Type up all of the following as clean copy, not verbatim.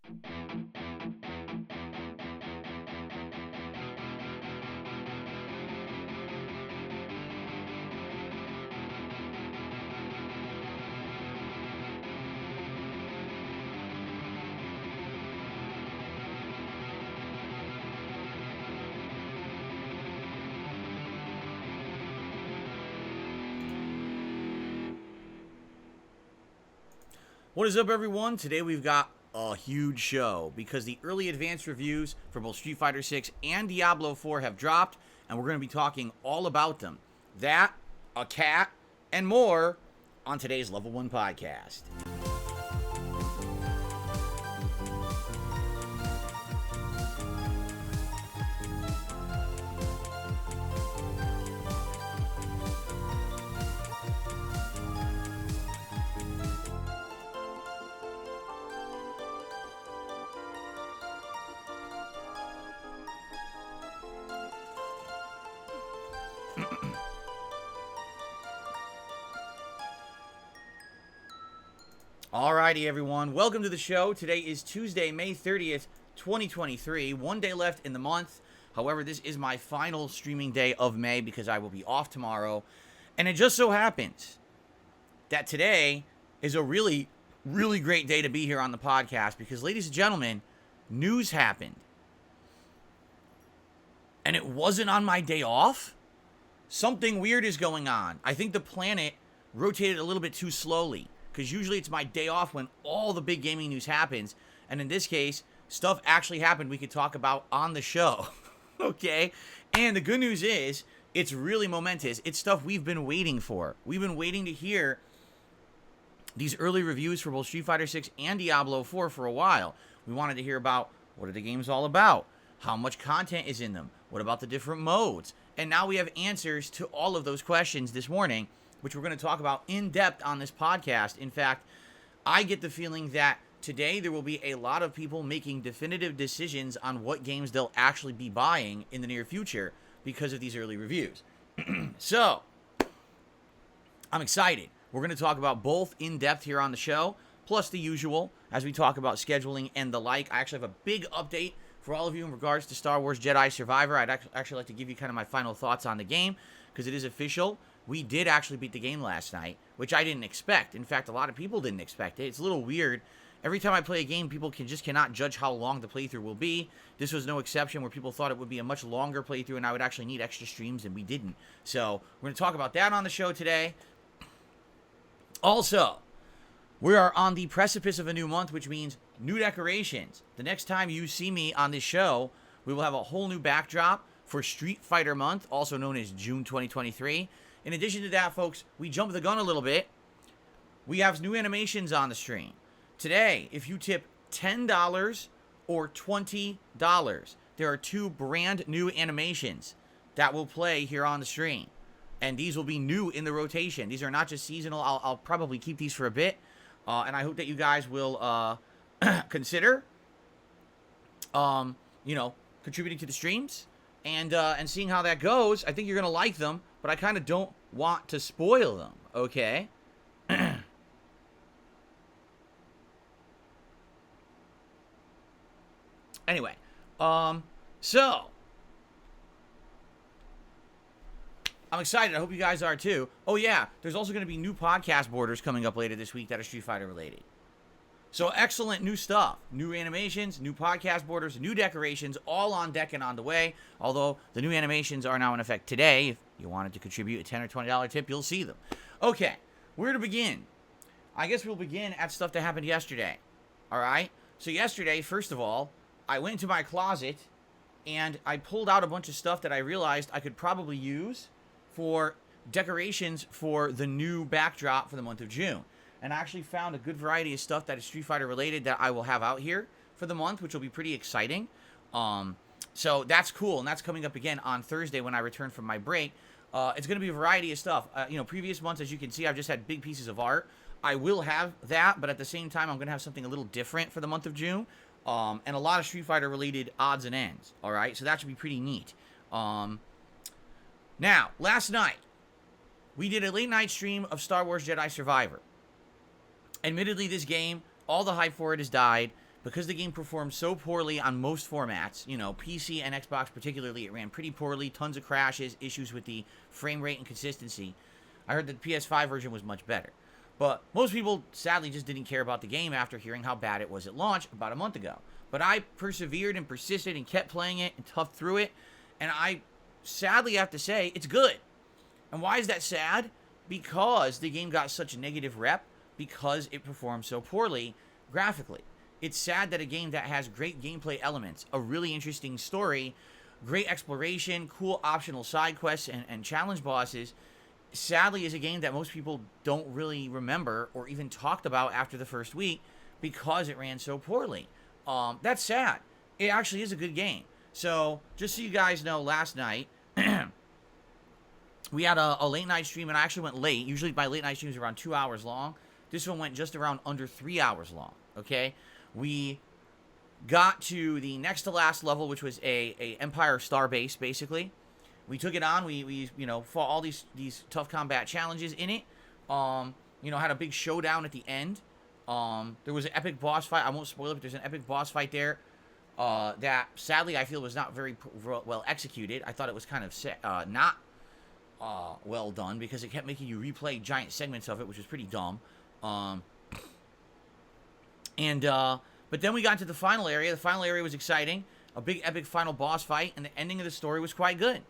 What is up, everyone? Today we've got a huge show because the early advanced reviews for both Street Fighter 6 and Diablo 4 have dropped, and we're going to be talking all about them. That, a cat, and more on today's Level 1 podcast. Alrighty, everyone. Welcome to the show. Today is Tuesday, May 30th, 2023. One day left in the month. However, this is my final streaming day of May because I will be off tomorrow. And it just so happens that today is a really, really great day to be here on the podcast because, ladies and gentlemen, news happened. And it wasn't on my day off. Something weird is going on. I think the planet rotated a little bit too slowly. Because usually it's my day off when all the big gaming news happens. And in this case, stuff actually happened we could talk about on the show. Okay? And the good news is, it's really momentous. It's stuff we've been waiting for. We've been waiting to hear these early reviews for both Street Fighter 6 and Diablo 4 for a while. We wanted to hear about what are the games all about? How much content is in them? What about the different modes? And now we have answers to all of those questions this morning, which we're going to talk about in depth on this podcast. In fact, I get the feeling that today there will be a lot of people making definitive decisions on what games they'll actually be buying in the near future because of these early reviews. So, I'm excited. We're going to talk about both in depth here on the show, plus the usual as we talk about scheduling and the like. I actually have a big update for all of you in regards to Star Wars Jedi Survivor. I'd actually like to give you kind of my final thoughts on the game because it is official. We did actually beat the game last night, which I didn't expect. In fact, a lot of people didn't expect it. It's a little weird. Every time I play a game, people cannot judge how long the playthrough will be. This was no exception where people thought it would be a much longer playthrough and I would actually need extra streams, and we didn't. So we're going to talk about that on the show today. Also, we are on the precipice of a new month, which means new decorations. The next time you see me on this show, we will have a whole new backdrop for Street Fighter Month, also known as June 2023. In addition to that, folks, we jumped the gun a little bit. We have new animations on the stream. Today, if you tip $10 or $20, there are two brand new animations that will play here on the stream. And these will be new in the rotation. These are not just seasonal. I'll probably keep these for a bit. And I hope that you guys will consider, contributing to the streams and seeing how that goes. I think you're going to like them. But I kind of don't want to spoil them, okay? Anyway, so I'm excited. I hope you guys are too. Oh yeah, there's also going to be new podcast borders coming up later this week that are Street Fighter related. So excellent new stuff. New animations, new podcast borders, new decorations, all on deck and on the way. Although the new animations are now in effect today. If you wanted to contribute a $10 or $20 tip, you'll see them. Okay, where to begin? I guess we'll begin at stuff that happened yesterday. All right? So yesterday, first of all, I went into my closet and I pulled out a bunch of stuff that I realized I could probably use for decorations for the new backdrop for the month of June. And I actually found a good variety of stuff that is Street Fighter related that I will have out here for the month, which will be pretty exciting. So that's cool, and that's coming up again on Thursday when I return from my break. It's going to be a variety of stuff. Previous months, as you can see, I've just had big pieces of art. I will have that, but at the same time, I'm going to have something a little different for the month of June. And a lot of Street Fighter related odds and ends. All right, so that should be pretty neat. Now, last night, we did a late night stream of Star Wars Jedi Survivor. Admittedly, this game, all the hype for it has died because the game performed so poorly on most formats, you know, PC and Xbox particularly, it ran pretty poorly, tons of crashes, issues with the frame rate and consistency. I heard that the PS5 version was much better. But most people, sadly, just didn't care about the game after hearing how bad it was at launch about a month ago. But I persevered and persisted and kept playing it and toughed through it. And I sadly have to say, it's good. And why is that sad? Because the game got such a negative rep because it performed so poorly graphically. It's sad that a game that has great gameplay elements, a really interesting story, great exploration, cool optional side quests, and challenge bosses, sadly is a game that most people don't really remember or even talked about after the first week because it ran so poorly. That's sad. It actually is a good game. So, just so you guys know, last night, we had a late night stream, and I actually went late. Usually my late night streams are around 2 hours long. This one went just around under 3 hours long, okay? We got to the next to last level, which was a Empire Star base, basically. We took it on. We you know, fought all these tough combat challenges in it. You know, had a big showdown at the end. There was an epic boss fight. I won't spoil it, but there's an epic boss fight there that sadly I feel was not very well executed. I thought it was kind of not well done because it kept making you replay giant segments of it, which was pretty dumb. But then we got to the final area. The final area was exciting. A big epic final boss fight, and the ending of the story was quite good.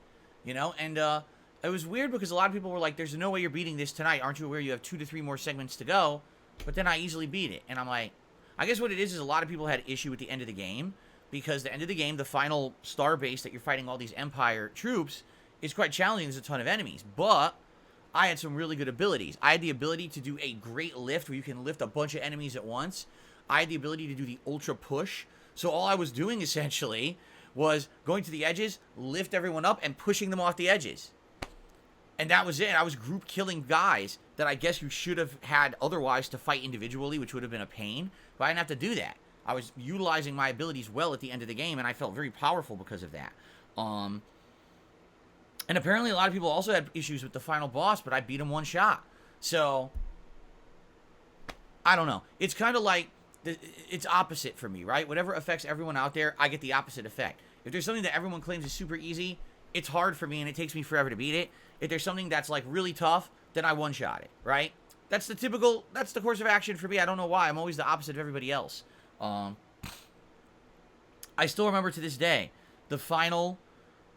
You know, and it was weird because a lot of people were like, there's no way you're beating this tonight. Aren't you aware you have 2 to 3 more segments to go? But then I easily beat it. And I'm like, I guess what it is a lot of people had issue with the end of the game because the end of the game, the final star base that you're fighting all these Empire troops, is quite challenging. There's a ton of enemies. But I had some really good abilities. I had the ability to do a great lift where you can lift a bunch of enemies at once. I had the ability to do the ultra push. So all I was doing essentially was going to the edges, lift everyone up, and pushing them off the edges. And that was it. I was group killing guys that I guess you should have had otherwise to fight individually, which would have been a pain. But I didn't have to do that. I was utilizing my abilities well at the end of the game, and I felt very powerful because of that. And apparently a lot of people also had issues with the final boss, but I beat him one shot. So, I don't know. It's kind of like, it's opposite for me, right? Whatever affects everyone out there, I get the opposite effect. If there's something that everyone claims is super easy, it's hard for me and it takes me forever to beat it. If there's something that's like really tough, then I one-shot it, right? That's the course of action for me. I don't know why. I'm always the opposite of everybody else. I still remember to this day, the final,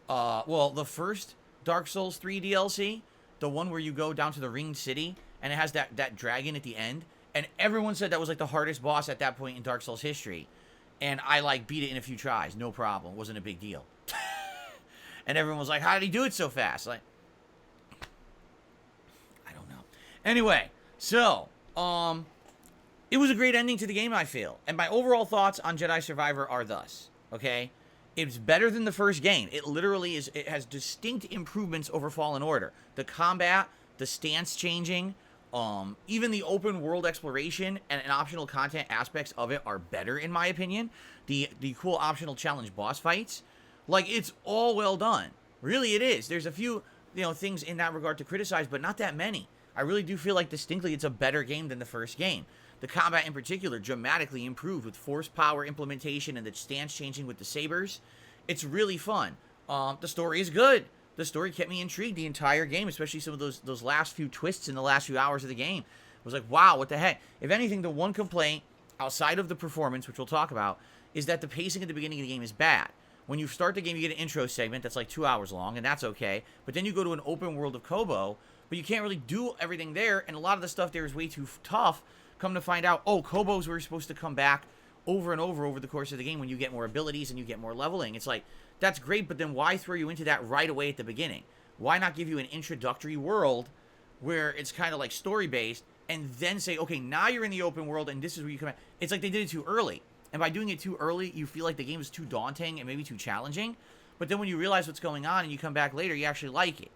the first Dark Souls 3 DLC, the one where you go down to the Ringed City, and it has that dragon at the end. And everyone said that was like the hardest boss at that point in Dark Souls history. And I like beat it in a few tries. No problem. Wasn't a big deal. And everyone was like, how did he do it so fast? Like, I don't know. Anyway, so, it was a great ending to the game, I feel. And my overall thoughts on Jedi Survivor are thus, okay? It's better than the first game. It literally is, it has distinct improvements over Fallen Order. The combat, the stance changing, even the open world exploration and optional content aspects of it are better in my opinion. The cool optional challenge boss fights, like, it's all well done. Really it is. There's a few, you know, things in that regard to criticize, but not that many. I really do feel like distinctly it's a better game than the first game. The combat in particular dramatically improved with force power implementation and the stance changing with the sabers. It's really fun. The story is good. The story kept me intrigued the entire game, especially some of those last few twists in the last few hours of the game. I was like, wow, what the heck? If anything, the one complaint, outside of the performance, which we'll talk about, is that the pacing at the beginning of the game is bad. When you start the game, you get an intro segment that's like 2 hours long, and that's okay. But then you go to an open world of Kobo, but you can't really do everything there, and a lot of the stuff there is way too tough. Come to find out, oh, Kobos were supposed to come back over and over the course of the game when you get more abilities and you get more leveling. It's like, that's great, but then why throw you into that right away at the beginning? Why not give you an introductory world where it's kind of like story-based and then say, okay, now you're in the open world and this is where you come back. It's like they did it too early. And by doing it too early, you feel like the game is too daunting and maybe too challenging. But then when you realize what's going on and you come back later, you actually like it.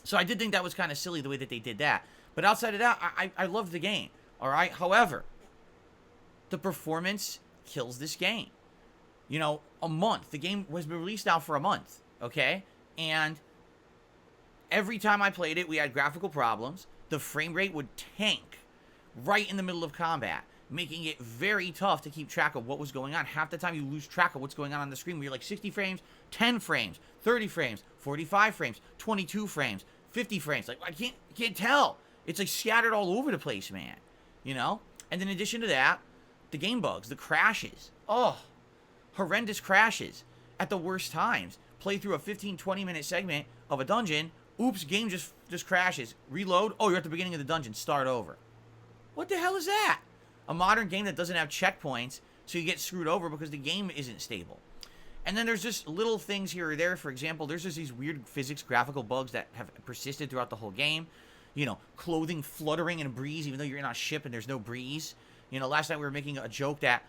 So I did think that was kind of silly the way that they did that. But outside of that, I loved the game. All right? However, the performance kills this game. You know, a month. The game was released now for a month, okay? And every time I played it, we had graphical problems. The frame rate would tank right in the middle of combat. making it very tough to keep track of what was going on. Half the time you lose track of what's going on the screen where you're like 60 frames, 10 frames, 30 frames, 45 frames, 22 frames, 50 frames. Like, I can't tell. It's like scattered all over the place, man. You know? And in addition to that, the game bugs, the crashes. Oh, horrendous crashes at the worst times. Play through a 15-20 minute segment of a dungeon. Oops, game just crashes. Reload. Oh, you're at the beginning of the dungeon. Start over. What the hell is that? A modern game that doesn't have checkpoints, so you get screwed over because the game isn't stable. And then there's just little things here or there. For example, there's just these weird physics graphical bugs that have persisted throughout the whole game. You know, clothing fluttering in a breeze, even though you're in a ship and there's no breeze. You know, last night we were making a joke that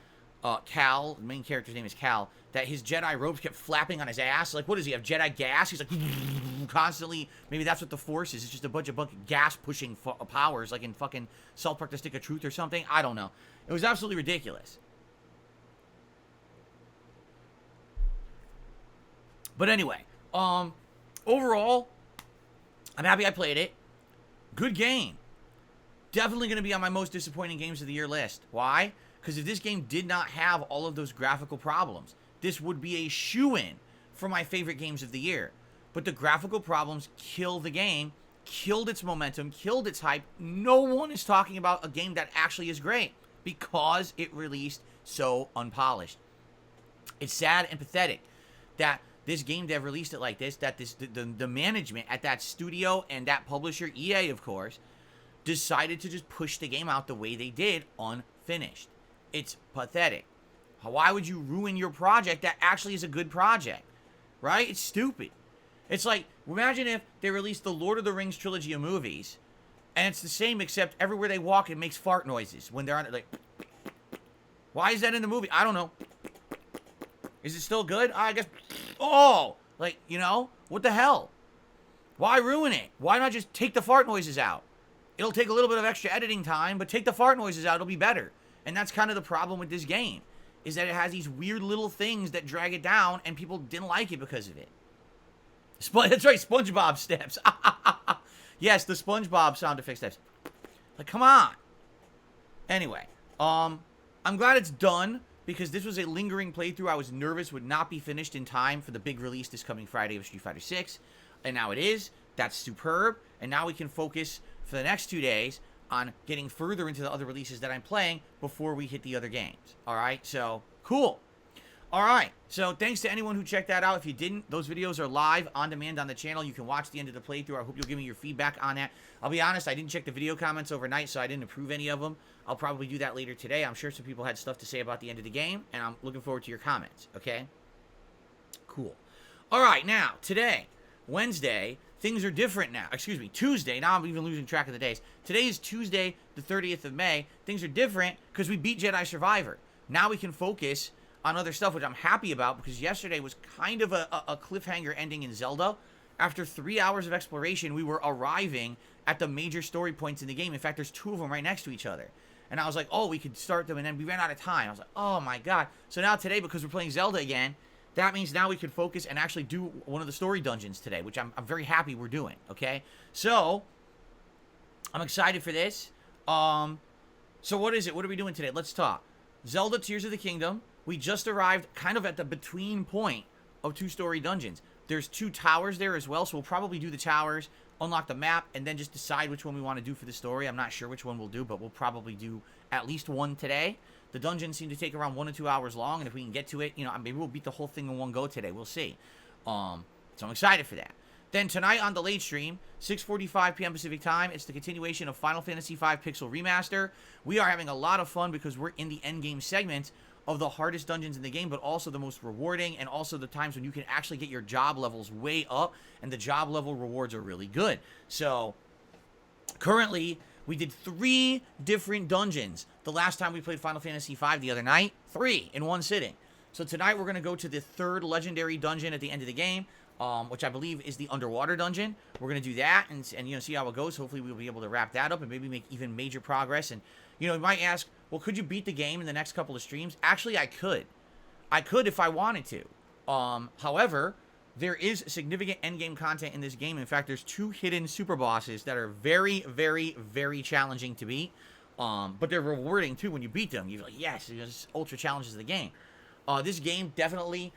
Cal, the main character's name is Cal, that his Jedi robes kept flapping on his ass. Like, what does he have, Jedi gas? He's like, constantly, maybe that's what the Force is. It's just a bunch of gas-pushing powers, like in fucking South Park: The Stick of Truth or something. I don't know. It was absolutely ridiculous. But anyway, overall, I'm happy I played it. Good game. Definitely going to be on my most disappointing games of the year list. Why? Because if this game did not have all of those graphical problems, this would be a shoo-in for my favorite games of the year. But the graphical problems kill the game, killed its momentum, killed its hype. No one is talking about a game that actually is great because it released so unpolished. It's sad and pathetic that this game dev released it like this, that the management at that studio and that publisher, EA of course, decided to just push the game out the way they did, unfinished. It's pathetic. Why would you ruin your project that actually is a good project? Right? It's stupid. It's like, imagine if they released the Lord of the Rings trilogy of movies, and it's the same except everywhere they walk it makes fart noises when they're on it, like, why is that in the movie? I don't know. Is it still good? I guess, oh, like, you know, what the hell? Why ruin it? Why not just take the fart noises out? It'll take a little bit of extra editing time, but take the fart noises out, it'll be better. And that's kind of the problem with this game, is that it has these weird little things that drag it down, and people didn't like it because of it. That's right, SpongeBob steps. Yes, the SpongeBob sound effect steps. Like, come on. Anyway, I'm glad it's done, because this was a lingering playthrough I was nervous would not be finished in time for the big release this coming Friday of Street Fighter 6. And now it is. That's superb. And now we can focus for the next 2 days on getting further into the other releases that I'm playing before we hit the other games. Alright, so, cool. Alright, so thanks to anyone who checked that out. If you didn't, those videos are live on demand on the channel. You can watch the end of the playthrough. I hope you'll give me your feedback on that. I'll be honest, I didn't check the video comments overnight, so I didn't approve any of them. I'll probably do that later today. I'm sure some people had stuff to say about the end of the game, and I'm looking forward to your comments, okay? Cool. Alright, now, today, Wednesday, things are different now. Excuse me, Tuesday. Now I'm even losing track of the days. Today is Tuesday, the 30th of May. Things are different because we beat Jedi Survivor. Now we can focus on other stuff, which I'm happy about, because yesterday was kind of a cliffhanger ending in Zelda. After 3 hours of exploration, we were arriving at the major story points in the game. In fact, there's 2 of them right next to each other. And I was like, oh, we could start them, and then we ran out of time. I was like, oh my god. So now today, because we're playing Zelda again, that means now we can focus and actually do one of the story dungeons today, which I'm very happy we're doing, okay? So, I'm excited for this. So what is it? What are we doing today? Let's talk. Zelda Tears of the Kingdom. We just arrived kind of at the between point of 2 story dungeons. There's 2 towers there as well, so we'll probably do the towers, unlock the map, and then just decide which one we want to do for the story. I'm not sure which one we'll do, but we'll probably do at least one today. The dungeons seem to take around 1 to 2 hours long, and if we can get to it, you know, maybe we'll beat the whole thing in one go today. We'll see. So I'm excited for that. Then tonight on the late stream, 6:45 p.m. Pacific time, it's the continuation of Final Fantasy V Pixel Remaster. We are having a lot of fun because we're in the endgame segment of the hardest dungeons in the game, but also the most rewarding, and also the times when you can actually get your job levels way up, and the job level rewards are really good. So, currently, we did 3 different dungeons the last time we played Final Fantasy V the other night. 3 in one sitting. So tonight we're going to go to the 3rd legendary dungeon at the end of the game, which I believe is the underwater dungeon. We're going to do that and you know, see how it goes. Hopefully we'll be able to wrap that up and maybe make even major progress. And, you know, you might ask, well, could you beat the game in the next couple of streams? Actually, I could. I could if I wanted to. However, there is significant endgame content in this game. In fact, there's 2 hidden super bosses that are very, very, very challenging to beat. But they're rewarding too when you beat them. You're like, yes, this ultra challenges the game. This game definitely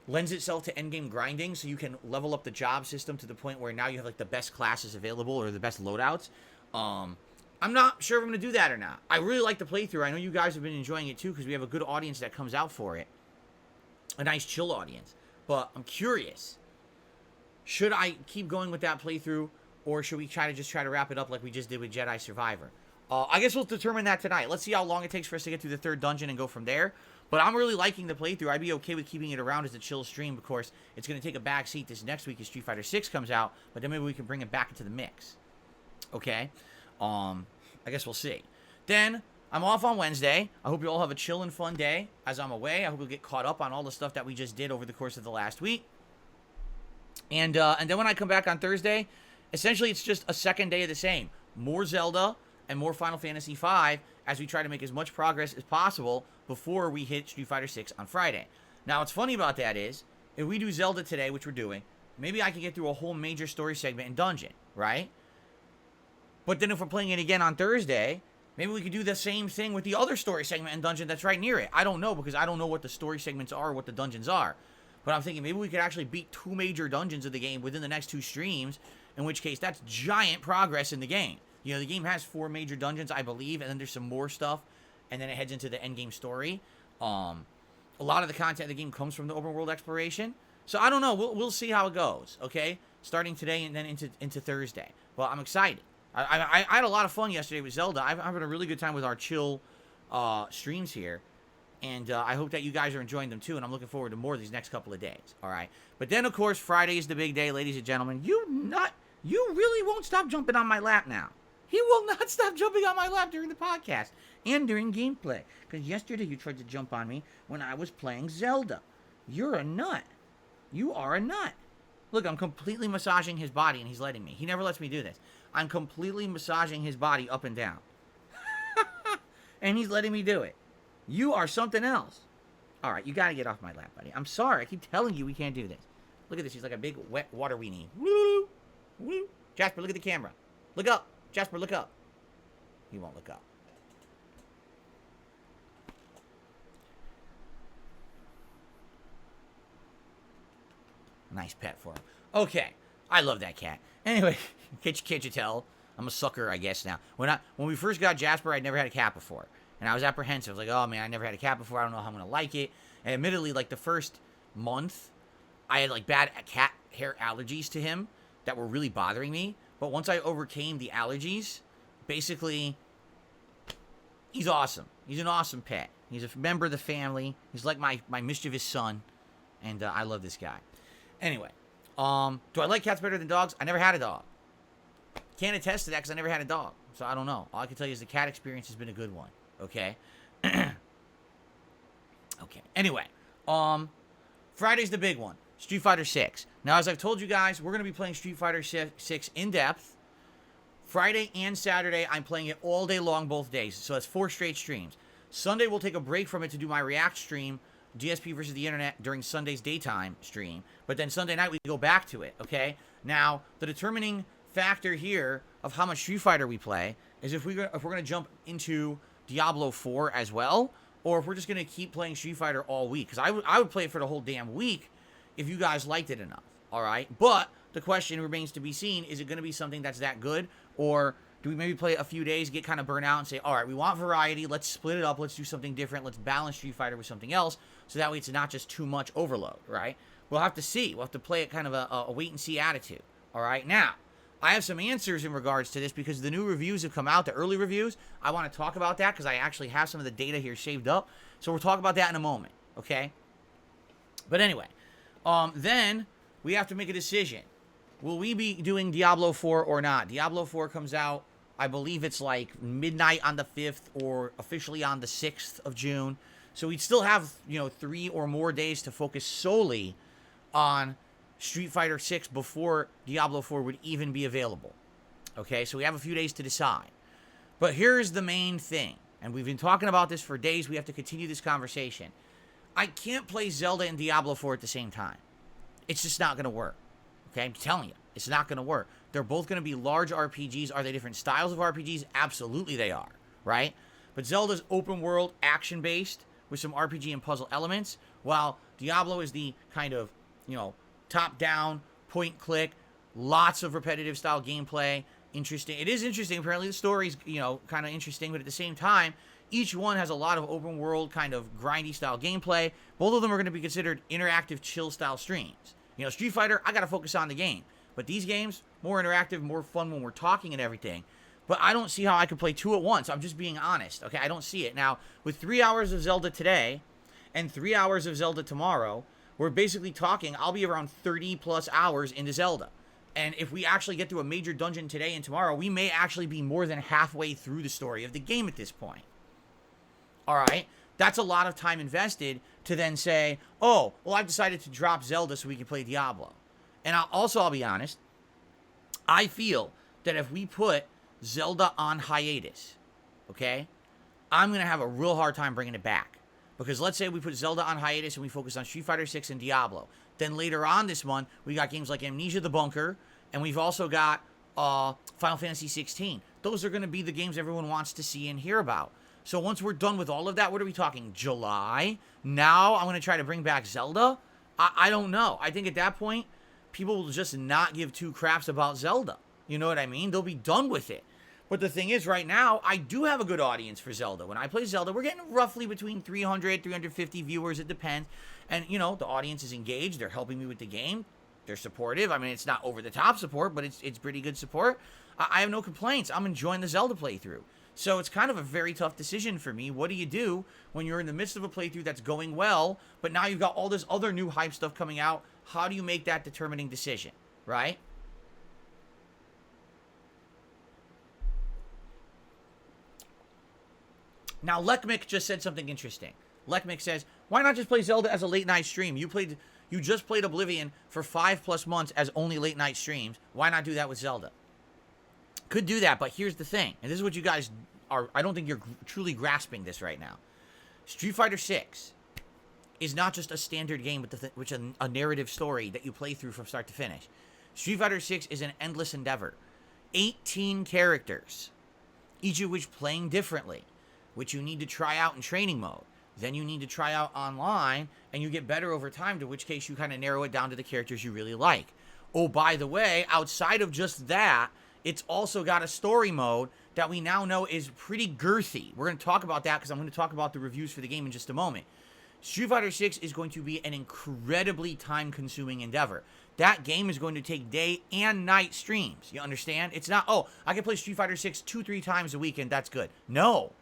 lends itself to endgame grinding, so you can level up the job system to the point where now you have like the best classes available or the best loadouts. I'm not sure if I'm going to do that or not. I really like the playthrough. I know you guys have been enjoying it too because we have a good audience that comes out for it. A nice chill audience. But I'm curious. Should I keep going with that playthrough, or should we try to wrap it up like we just did with Jedi Survivor? I guess we'll determine that tonight. Let's see how long it takes for us to get through the 3rd dungeon and go from there. But I'm really liking the playthrough. I'd be okay with keeping it around as a chill stream. Of course, it's going to take a back seat this next week as Street Fighter 6 comes out. But then maybe we can bring it back into the mix. Okay? I guess we'll see. Then, I'm off on Wednesday. I hope you all have a chill and fun day as I'm away. I hope you'll get caught up on all the stuff that we just did over the course of the last week. And then when I come back on Thursday, essentially it's just a second day of the same. More Zelda and more Final Fantasy V as we try to make as much progress as possible before we hit Street Fighter 6 on Friday. Now, what's funny about that is, if we do Zelda today, which we're doing, maybe I can get through a whole major story segment and dungeon, right? But then if we're playing it again on Thursday, maybe we could do the same thing with the other story segment and dungeon that's right near it. I don't know, because I don't know what the story segments are or what the dungeons are. But I'm thinking maybe we could actually beat 2 major dungeons of the game within the next 2 streams, in which case that's giant progress in the game. You know, the game has 4 major dungeons, I believe, and then there's some more stuff, and then it heads into the endgame story. A lot of the content of the game comes from the open world exploration. So I don't know. We'll see how it goes, okay? Starting today and then into Thursday. Well, I'm excited. I had a lot of fun yesterday with Zelda. I've had a really good time with our chill streams here. And I hope that you guys are enjoying them too. And I'm looking forward to more of these next couple of days. All right. But then, of course, Friday is the big day, ladies and gentlemen. You really won't stop jumping on my lap now. He will not stop jumping on my lap during the podcast and during gameplay. Because yesterday you tried to jump on me when I was playing Zelda. You're a nut. You are a nut. Look, I'm completely massaging his body and he's letting me. He never lets me do this. I'm completely massaging his body up and down. And he's letting me do it. You are something else. All right, you got to get off my lap, buddy. I'm sorry. I keep telling you we can't do this. Look at this. He's like a big wet water weenie. Woo! Woo! Jasper, look at the camera. Look up. Jasper, look up. He won't look up. Nice pet for him. Okay. I love that cat. Anyway, can't you tell? I'm a sucker, I guess, now. When we first got Jasper, I'd never had a cat before. And I was apprehensive. I was like, oh, man, I never had a cat before. I don't know how I'm going to like it. And admittedly, like, the first month, I had, like, bad cat hair allergies to him that were really bothering me. But once I overcame the allergies, basically, he's awesome. He's an awesome pet. He's a member of the family. He's like my mischievous son. And I love this guy. Anyway, do I like cats better than dogs? I never had a dog. Can't attest to that because I never had a dog. So I don't know. All I can tell you is the cat experience has been a good one. Okay? Okay. Anyway, Friday's the big one. Street Fighter 6. Now, as I've told you guys, we're going to be playing Street Fighter 6 in depth. Friday and Saturday, I'm playing it all day long, both days. So that's 4 straight streams. Sunday, we'll take a break from it to do my React stream, DSP versus the Internet, during Sunday's daytime stream. But then Sunday night, we go back to it, okay? Now, the determining factor here of how much Street Fighter we play is if we're going to jump into Diablo 4 as well, or if we're just going to keep playing Street Fighter all week. Because I would play it for the whole damn week if you guys liked it enough, all right? But the question remains to be seen, is it going to be something that's that good, or do we maybe play a few days, get kind of burnt out, and say, all right, we want variety, let's split it up, let's do something different, let's balance Street Fighter with something else, so that way it's not just too much overload, right? We'll have to see. We'll have to play it kind of a wait-and-see attitude, all right? Now, I have some answers in regards to this because the new reviews have come out, the early reviews. I want to talk about that because I actually have some of the data here saved up. So we'll talk about that in a moment, okay? But anyway, then we have to make a decision. Will we be doing Diablo 4 or not? Diablo 4 comes out, I believe it's like midnight on the 5th or officially on the 6th of June. So we'd still have, 3 or more days to focus solely on Street Fighter 6 before Diablo 4 would even be available. Okay, so we have a few days to decide. But here's the main thing, and we've been talking about this for days. We have to continue this conversation. I can't play Zelda and Diablo 4 at the same time. It's just not going to work. Okay, I'm telling you, it's not going to work. They're both going to be large RPGs. Are they different styles of RPGs? Absolutely they are. right? But Zelda's open world, action based with some RPG and puzzle elements, while Diablo is the kind of, top down, point click, lots of repetitive style gameplay. Interesting. It is interesting. Apparently the story's, kind of interesting, but at the same time, each one has a lot of open world kind of grindy style gameplay. Both of them are going to be considered interactive chill style streams. Street Fighter, I got to focus on the game. But these games, more interactive, more fun when we're talking and everything. But I don't see how I could play two at once. I'm just being honest, okay? I don't see it. Now, with 3 hours of Zelda today and 3 hours of Zelda tomorrow, we're basically talking, I'll be around 30 plus hours into Zelda. And if we actually get through a major dungeon today and tomorrow, we may actually be more than halfway through the story of the game at this point. All right? That's a lot of time invested to then say, oh, well, I've decided to drop Zelda so we can play Diablo. And I'll be honest, I feel that if we put Zelda on hiatus, okay, I'm going to have a real hard time bringing it back. Because let's say we put Zelda on hiatus and we focus on Street Fighter 6 and Diablo. Then later on this month, we got games like Amnesia the Bunker, and we've also got Final Fantasy 16. Those are going to be the games everyone wants to see and hear about. So once we're done with all of that, what are we talking? July? Now I'm going to try to bring back Zelda? I don't know. I think at that point, people will just not give two craps about Zelda. You know what I mean? They'll be done with it. But the thing is, right now, I do have a good audience for Zelda. When I play Zelda, we're getting roughly between 300, 350 viewers. It depends. And, the audience is engaged. They're helping me with the game. They're supportive. I mean, it's not over-the-top support, but it's pretty good support. I have no complaints. I'm enjoying the Zelda playthrough. So it's kind of a very tough decision for me. What do you do when you're in the midst of a playthrough that's going well, but now you've got all this other new hype stuff coming out? How do you make that determining decision, right? Now, Lekmik just said something interesting. Lekmik says, why not just play Zelda as a late-night stream? You just played Oblivion for 5+ months as only late-night streams. Why not do that with Zelda? Could do that, but here's the thing. And this is what you guys are... I don't think you're truly grasping this right now. Street Fighter 6 is not just a standard game with a narrative story that you play through from start to finish. Street Fighter 6 is an endless endeavor. 18 characters, each of which playing differently, which you need to try out in training mode. Then you need to try out online, and you get better over time, to which case you kind of narrow it down to the characters you really like. Oh, by the way, outside of just that, it's also got a story mode that we now know is pretty girthy. We're going to talk about that because I'm going to talk about the reviews for the game in just a moment. Street Fighter 6 is going to be an incredibly time-consuming endeavor. That game is going to take day and night streams. You understand? It's not, oh, I can play Street Fighter 6 2-3 times a week and that's good. No.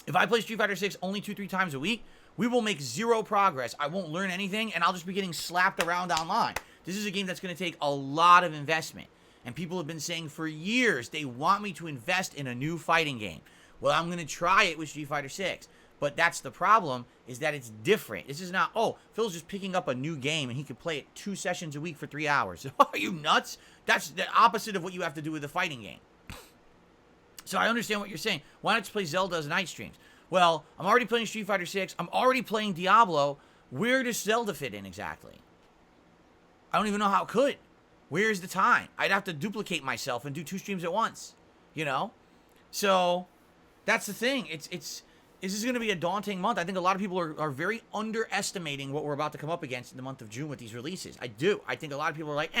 If I play Street Fighter 6 only 2-3 times a week, we will make zero progress. I won't learn anything, and I'll just be getting slapped around online. This is a game that's going to take a lot of investment. And people have been saying for years they want me to invest in a new fighting game. Well, I'm going to try it with Street Fighter 6. But that's the problem, is that it's different. This is not, oh, Phil's just picking up a new game and he can play it 2 sessions a week for 3 hours. Are you nuts? That's the opposite of what you have to do with a fighting game. So I understand what you're saying. Why not just play Zelda as night streams? Well, I'm already playing Street Fighter 6. I'm already playing Diablo. Where does Zelda fit in exactly? I don't even know how it could. Where's the time? I'd have to duplicate myself and do 2 streams at once, So that's the thing. This is going to be a daunting month. I think a lot of people are very underestimating what we're about to come up against in the month of June with these releases. I do. I think a lot of people are like,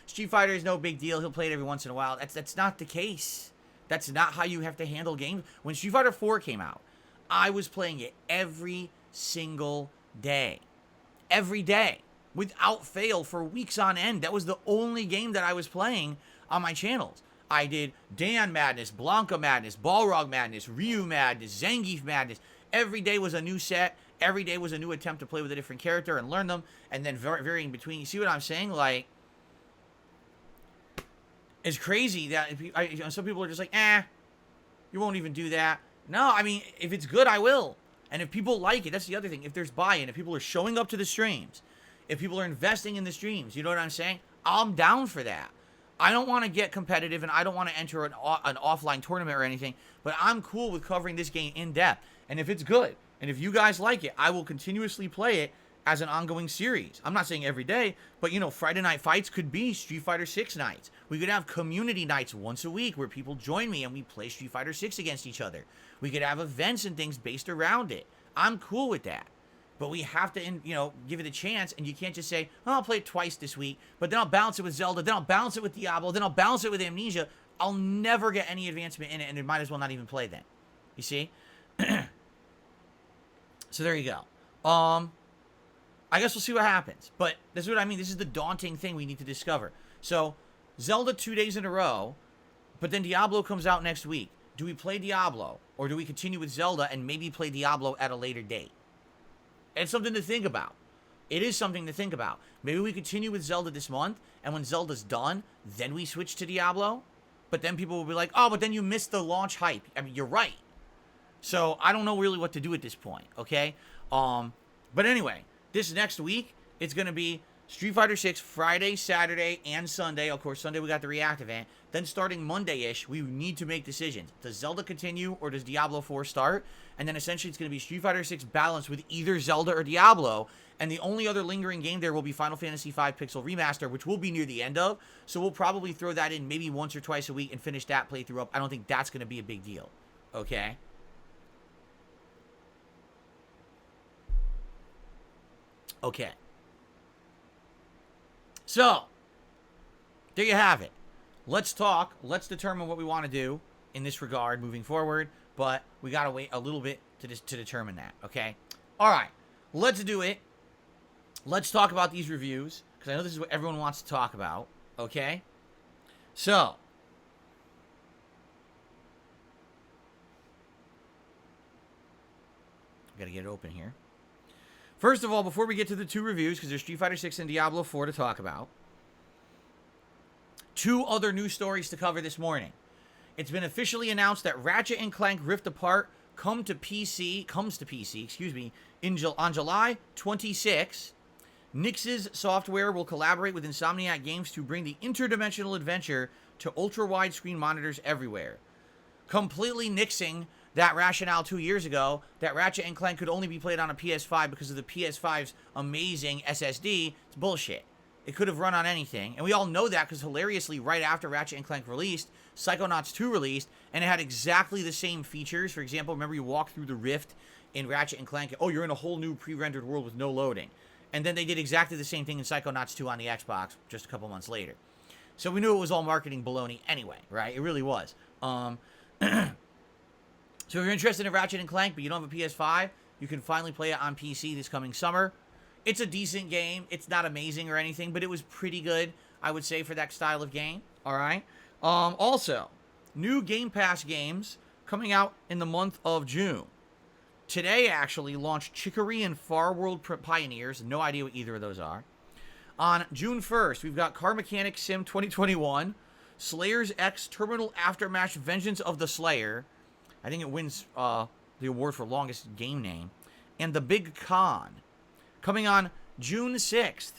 Street Fighter is no big deal. He'll play it every once in a while. That's not the case. That's not how you have to handle games. When Street Fighter 4 came out, I was playing it every single day. Every day. Without fail for weeks on end. That was the only game that I was playing on my channels. I did Dan Madness, Blanca Madness, Balrog Madness, Ryu Madness, Zangief Madness. Every day was a new set. Every day was a new attempt to play with a different character and learn them. And then varying between. You see what I'm saying? Like, it's crazy that some people are just like, you won't even do that. No, I mean, if it's good, I will. And if people like it, that's the other thing. If there's buy-in, if people are showing up to the streams, if people are investing in the streams, you know what I'm saying? I'm down for that. I don't want to get competitive, and I don't want to enter an offline tournament or anything, but I'm cool with covering this game in depth. And if it's good, and if you guys like it, I will continuously play it as an ongoing series. I'm not saying every day, but you know, Friday night fights could be Street Fighter 6 nights. We could have community nights once a week where people join me and we play Street Fighter 6 against each other. We could have events and things based around it. I'm cool with that. But we have to, you know, give it a chance, and you can't just say, oh, I'll play it twice this week, but then I'll balance it with Zelda, then I'll balance it with Diablo, then I'll balance it with Amnesia. I'll never get any advancement in it, and it might as well not even play then. You see? So there you go. I guess we'll see what happens. But this is what I mean. This is the daunting thing we need to discover. So, Zelda 2 days in a row, but then Diablo comes out next week. Do we play Diablo, or do we continue with Zelda and maybe play Diablo at a later date? It's something to think about. It is something to think about. Maybe we continue with Zelda this month, and when Zelda's done, then we switch to Diablo. But then people will be like, oh, but then you missed the launch hype. I mean, you're right. So, I don't know really what to do at this point, okay? But anyway, this next week, it's going to be Street Fighter 6 Friday, Saturday, and Sunday. Of course, Sunday we got the React event. Then starting Monday-ish, we need to make decisions. Does Zelda continue, or does Diablo 4 start? And then essentially it's going to be Street Fighter 6 balanced with either Zelda or Diablo. And the only other lingering game there will be Final Fantasy V Pixel Remaster, which we'll be near the end of. So we'll probably throw that in maybe once or twice a week and finish that playthrough up. I don't think that's going to be a big deal. Okay? Okay. So, there you have it. Let's talk. Let's determine what we want to do in this regard moving forward. But we got to wait a little bit to determine that. Okay? All right. Let's do it. Let's talk about these reviews, because I know this is what everyone wants to talk about. Okay? So, got to get it open here. First of all, before we get to the two reviews, because there's Street Fighter 6 and Diablo 4 to talk about, two other news stories to cover this morning. It's been officially announced that Ratchet & Clank Rift Apart comes to PC, on July 26. Nix's software will collaborate with Insomniac Games to bring the interdimensional adventure to ultra-widescreen monitors everywhere. Completely nixing that rationale 2 years ago that Ratchet & Clank could only be played on a PS5 because of the PS5's amazing SSD. It's bullshit. It could have run on anything. And we all know that because hilariously, right after Ratchet & Clank released, Psychonauts 2 released, and it had exactly the same features. For example, remember you walk through the rift in Ratchet & Clank, oh, you're in a whole new pre-rendered world with no loading. And then they did exactly the same thing in Psychonauts 2 on the Xbox just a couple months later. So we knew it was all marketing baloney anyway, right? It really was. So if you're interested in Ratchet & Clank, but you don't have a PS5, you can finally play it on PC this coming summer. It's a decent game. It's not amazing or anything, but it was pretty good, I would say, for that style of game. All right? Also, new Game Pass games coming out in the month of June. Today, actually, launched Chicory and Far World Pioneers. No idea what either of those are. On June 1st, we've got Car Mechanic Sim 2021, Slayers X Terminal Aftermath Vengeance of the Slayer. I think it wins the award for longest game name. And The Big Con. Coming on June 6th,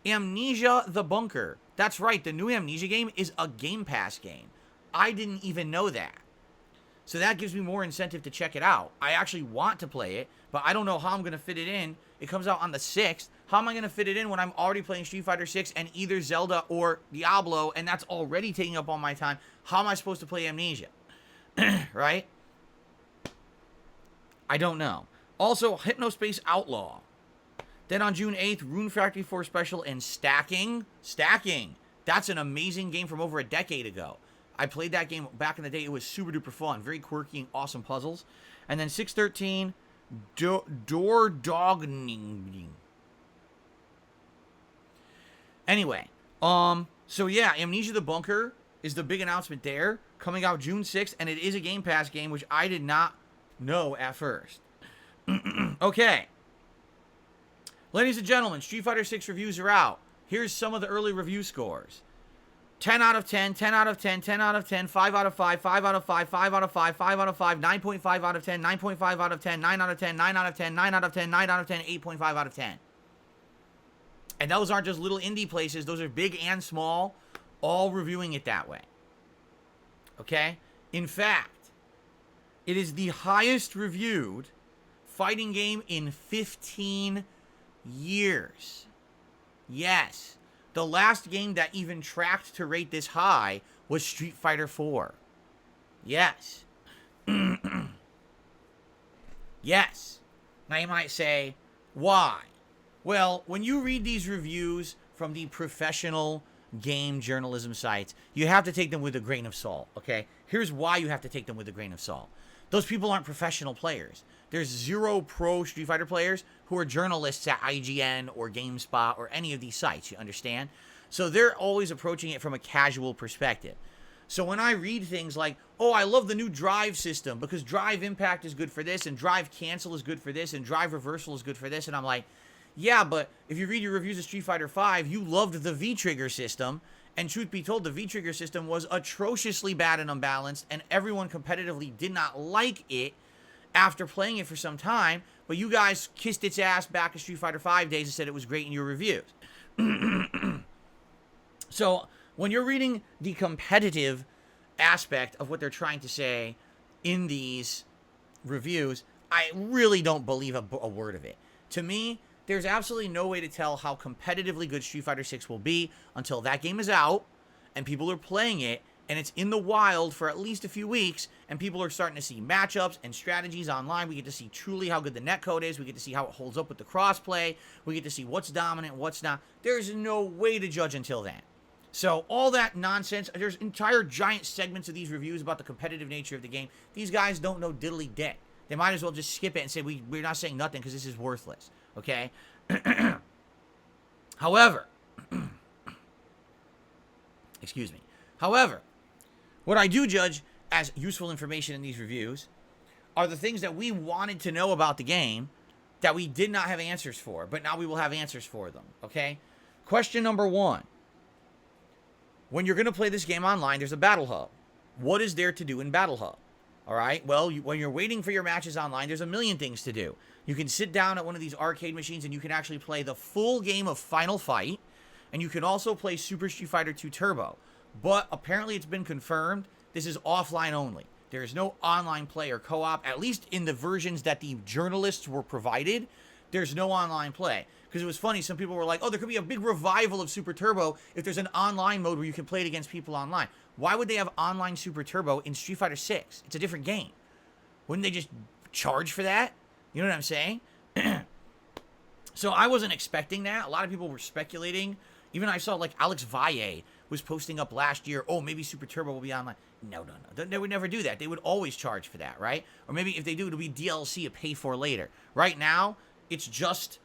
Amnesia the Bunker. That's right, the new Amnesia game is a Game Pass game. I didn't even know that. So that gives me more incentive to check it out. I actually want to play it, but I don't know how I'm going to fit it in. It comes out on the 6th. How am I going to fit it in when I'm already playing Street Fighter 6 and either Zelda or Diablo, and that's already taking up all my time? How am I supposed to play Amnesia? Right? I don't know. Also, Hypnospace Outlaw. Then on June 8th, Rune Factory 4 Special and Stacking. Stacking. That's an amazing game from over a decade ago. I played that game back in the day. It was super duper fun. Very quirky and awesome puzzles. And then 613, Door Dogning. Anyway, so yeah, Amnesia the Bunker is the big announcement there. Coming out June 6th, and it is a Game Pass game, which I did not know at first. Okay. Ladies and gentlemen, Street Fighter 6 reviews are out. Here's some of the early review scores. 10 out of 10, 10 out of 10, 10 out of 10, 5 out of 5, 5 out of 5, 5 out of 5, 5 out of 5, 9.5 out of 10, 9.5 out of 10, 9 out of 10, 9 out of 10, 9 out of 10, 9 out of 10, 8.5 out of 10. And those aren't just little indie places. Those are big and small, all reviewing it that way. Okay? In fact, it is the highest reviewed fighting game in 15 Years. Yes. The last game that even tracked to rate this high was Street Fighter 4. Yes. Yes. Now you might say, why? Well, when you read these reviews from the professional game journalism sites, you have to take them with a grain of salt, okay? Here's why you have to take them with a grain of salt. Those people aren't professional players. There's 0 pro Street Fighter players who are journalists at IGN or GameSpot or any of these sites, you understand? So they're always approaching it from a casual perspective. So when I read things like, oh, I love the new drive system because drive impact is good for this and drive cancel is good for this and drive reversal is good for this, and I'm like, yeah, but if you read your reviews of Street Fighter V, you loved the V-Trigger system, and truth be told, the V-Trigger system was atrociously bad and unbalanced, and everyone competitively did not like it after playing it for some time, but you guys kissed its ass back in Street Fighter V days and said it was great in your reviews. So when you're reading the competitive aspect of what they're trying to say in these reviews, I really don't believe a word of it. To me, there's absolutely no way to tell how competitively good Street Fighter 6 will be until that game is out and people are playing it and it's in the wild for at least a few weeks and people are starting to see matchups and strategies online. We get to see truly how good the netcode is. We get to see how it holds up with the crossplay. We get to see what's dominant, what's not. There's no way to judge until then. So all that nonsense, there's entire giant segments of these reviews about the competitive nature of the game. These guys don't know diddly dick. They might as well just skip it and say, we're not saying nothing because this is worthless. Okay? However, excuse me. However, what I do judge as useful information in these reviews are the things that we wanted to know about the game that we did not have answers for, but now we will have answers for them. Okay? Question number 1. When you're going to play this game online, there's a Battle Hub. What is there to do in Battle Hub? All right? Well, when you're waiting for your matches online, there's a million things to do. You can sit down at one of these arcade machines and you can actually play the full game of Final Fight. And you can also play Super Street Fighter 2 Turbo. But apparently it's been confirmed this is offline only. There is no online play or co-op, at least in the versions that the journalists were provided. There's no online play. Because it was funny, some people were like, oh, there could be a big revival of Super Turbo if there's an online mode where you can play it against people online. Why would they have online Super Turbo in Street Fighter 6? It's a different game. Wouldn't they just charge for that? You know what I'm saying? So I wasn't expecting that. A lot of people were speculating. Even I saw like Alex Valle was posting up last year, oh, maybe Super Turbo will be online. No. They would never do that. They would always charge for that, right? Or maybe if they do, it'll be DLC to pay for later. Right now, it's just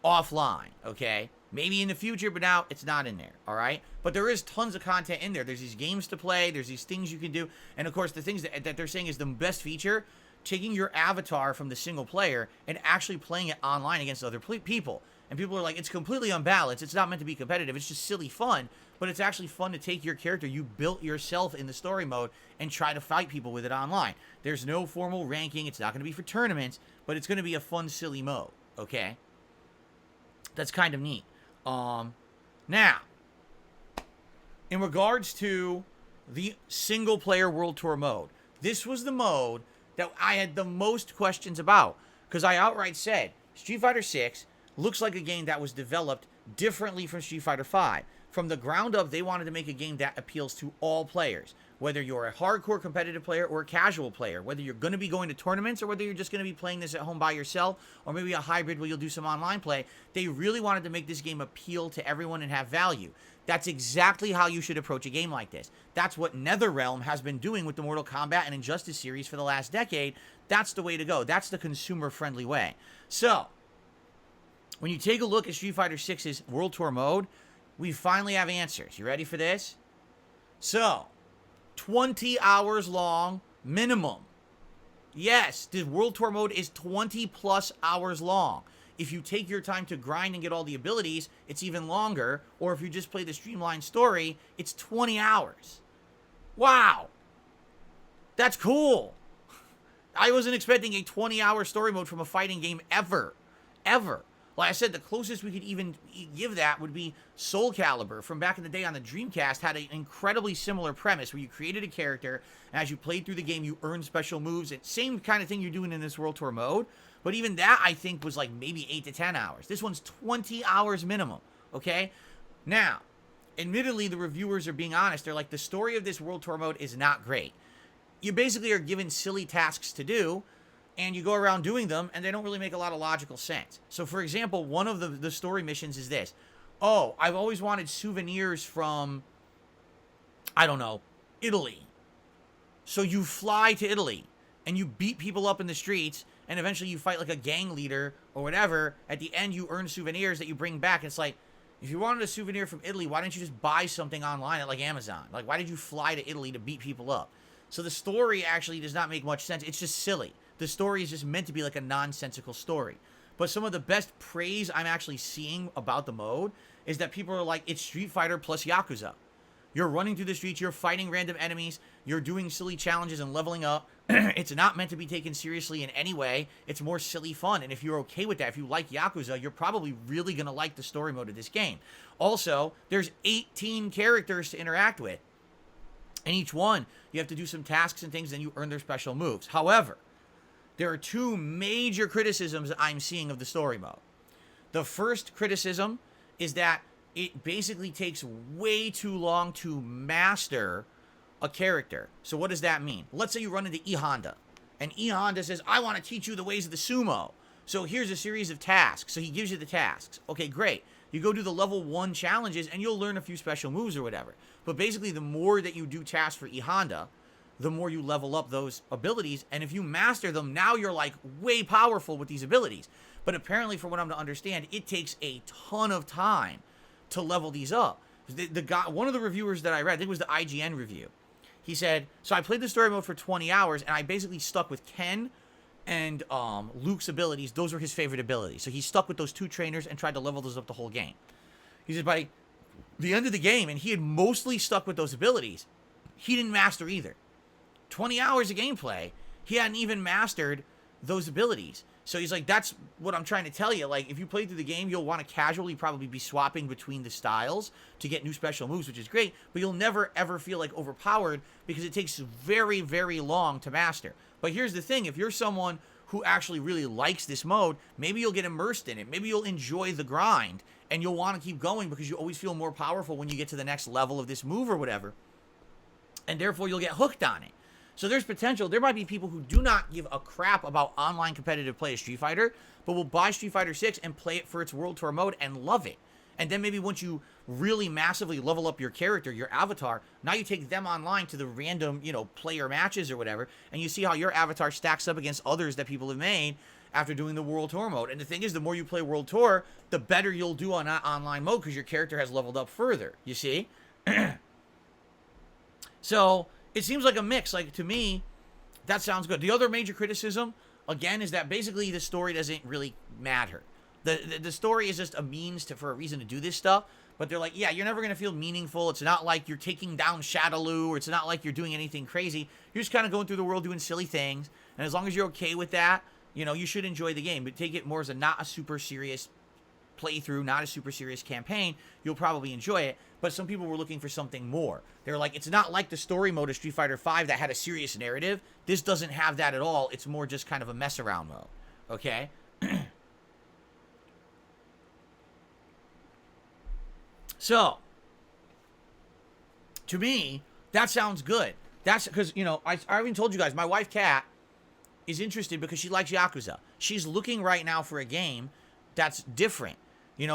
offline, okay? Maybe in the future, but now it's not in there, all right? But there is tons of content in there. There's these games to play. There's these things you can do. And, of course, the things that they're saying is the best feature, taking your avatar from the single player and actually playing it online against other people. And people are like, it's completely unbalanced. It's not meant to be competitive. It's just silly fun. But it's actually fun to take your character you built yourself in the story mode and try to fight people with it online. There's no formal ranking. It's not going to be for tournaments, but it's going to be a fun, silly mode, okay? That's kind of neat. Now, in regards to the single-player World Tour mode, this was the mode that I had the most questions about, because I outright said, Street Fighter 6 looks like a game that was developed differently from Street Fighter 5. From the ground up, they wanted to make a game that appeals to all players, whether you're a hardcore competitive player or a casual player, whether you're going to be going to tournaments or whether you're just going to be playing this at home by yourself, or maybe a hybrid where you'll do some online play. They really wanted to make this game appeal to everyone and have value. That's exactly how you should approach a game like this. That's what NetherRealm has been doing with the Mortal Kombat and Injustice series for the last decade. That's the way to go. That's the consumer-friendly way. So, when you take a look at Street Fighter 6's World Tour mode, we finally have answers. You ready for this? So, 20 hours long minimum. Yes, the World Tour mode is 20 plus hours long. If you take your time to grind and get all the abilities, it's even longer. Or if you just play the streamlined story, it's 20 hours. Wow. That's cool. I wasn't expecting a 20-hour story mode from a fighting game ever. Ever. Like I said, the closest we could even give that would be Soul Calibur from back in the day on the Dreamcast. Had an incredibly similar premise where you created a character, and as you played through the game, you earned special moves. It's same kind of thing you're doing in this World Tour mode, But even that, I think, was like maybe 8 to 10 hours. This one's 20 hours minimum, okay? Now, admittedly, the reviewers are being honest. They're like, the story of this World Tour mode is not great. You basically are given silly tasks to do, and you go around doing them, and they don't really make a lot of logical sense. So, for example, one of the story missions is this. Oh, I've always wanted souvenirs from, I don't know, Italy. So you fly to Italy, and you beat people up in the streets, and eventually you fight like a gang leader or whatever. At the end, you earn souvenirs that you bring back. It's like, if you wanted a souvenir from Italy, why didn't you just buy something online at like Amazon? Like, why did you fly to Italy to beat people up? So the story actually does not make much sense. It's just silly. The story is just meant to be like a nonsensical story. But some of the best praise I'm actually seeing about the mode is that people are like, it's Street Fighter plus Yakuza. You're running through the streets, you're fighting random enemies, you're doing silly challenges and leveling up. It's not meant to be taken seriously in any way. It's more silly fun. And if you're okay with that, if you like Yakuza, you're probably really going to like the story mode of this game. Also, there's 18 characters to interact with. And each one, you have to do some tasks and things, then you earn their special moves. However, there are two major criticisms I'm seeing of the story mode. The first criticism is that it basically takes way too long to master a character. So what does that mean? Let's say you run into E Honda, and E Honda says, I want to teach you the ways of the sumo. So here's a series of tasks. So he gives you the tasks. Okay, great. You go do the level 1 challenges, and you'll learn a few special moves or whatever. But basically, the more that you do tasks for E Honda, the more you level up those abilities. And if you master them, now you're like way powerful with these abilities. But apparently, from what I'm to understand, it takes a ton of time to level these up. The guy, one of the reviewers that I read, I think it was the IGN review, he said, so I played the story mode for 20 hours, and I basically stuck with Ken and Luke's abilities. Those were his favorite abilities. So he stuck with those two trainers and tried to level those up the whole game. He said by the end of the game, and he had mostly stuck with those abilities, he didn't master either. 20 hours of gameplay, he hadn't even mastered those abilities. So he's like, that's what I'm trying to tell you. Like, if you play through the game, you'll want to casually probably be swapping between the styles to get new special moves, which is great, but you'll never, ever feel like overpowered because it takes very, very long to master. But here's the thing. If you're someone who actually really likes this mode, maybe you'll get immersed in it. Maybe you'll enjoy the grind, and you'll want to keep going because you always feel more powerful when you get to the next level of this move or whatever, and therefore you'll get hooked on it. So there's potential. There might be people who do not give a crap about online competitive play of Street Fighter, but will buy Street Fighter 6 and play it for its World Tour mode and love it. And then maybe once you really massively level up your character, your avatar, now you take them online to the random, player matches or whatever, and you see how your avatar stacks up against others that people have made after doing the World Tour mode. And the thing is, the more you play World Tour, the better you'll do on that online mode because your character has leveled up further, you see? So it seems like a mix. Like, to me, that sounds good. The other major criticism, again, is that basically the story doesn't really matter. The story is just a means for a reason to do this stuff. But they're like, yeah, you're never going to feel meaningful. It's not like you're taking down Shadaloo, or it's not like you're doing anything crazy. You're just kind of going through the world doing silly things. And as long as you're okay with that, you should enjoy the game. But take it more as not a super serious playthrough, not a super serious campaign. You'll probably enjoy it. But some people were looking for something more. They're like, it's not like the story mode of Street Fighter V that had a serious narrative. This doesn't have that at all. It's more just kind of a mess around mode. Okay? So, to me, that sounds good. That's because, I even told you guys, my wife, Kat, is interested because she likes Yakuza. She's looking right now for a game that's different.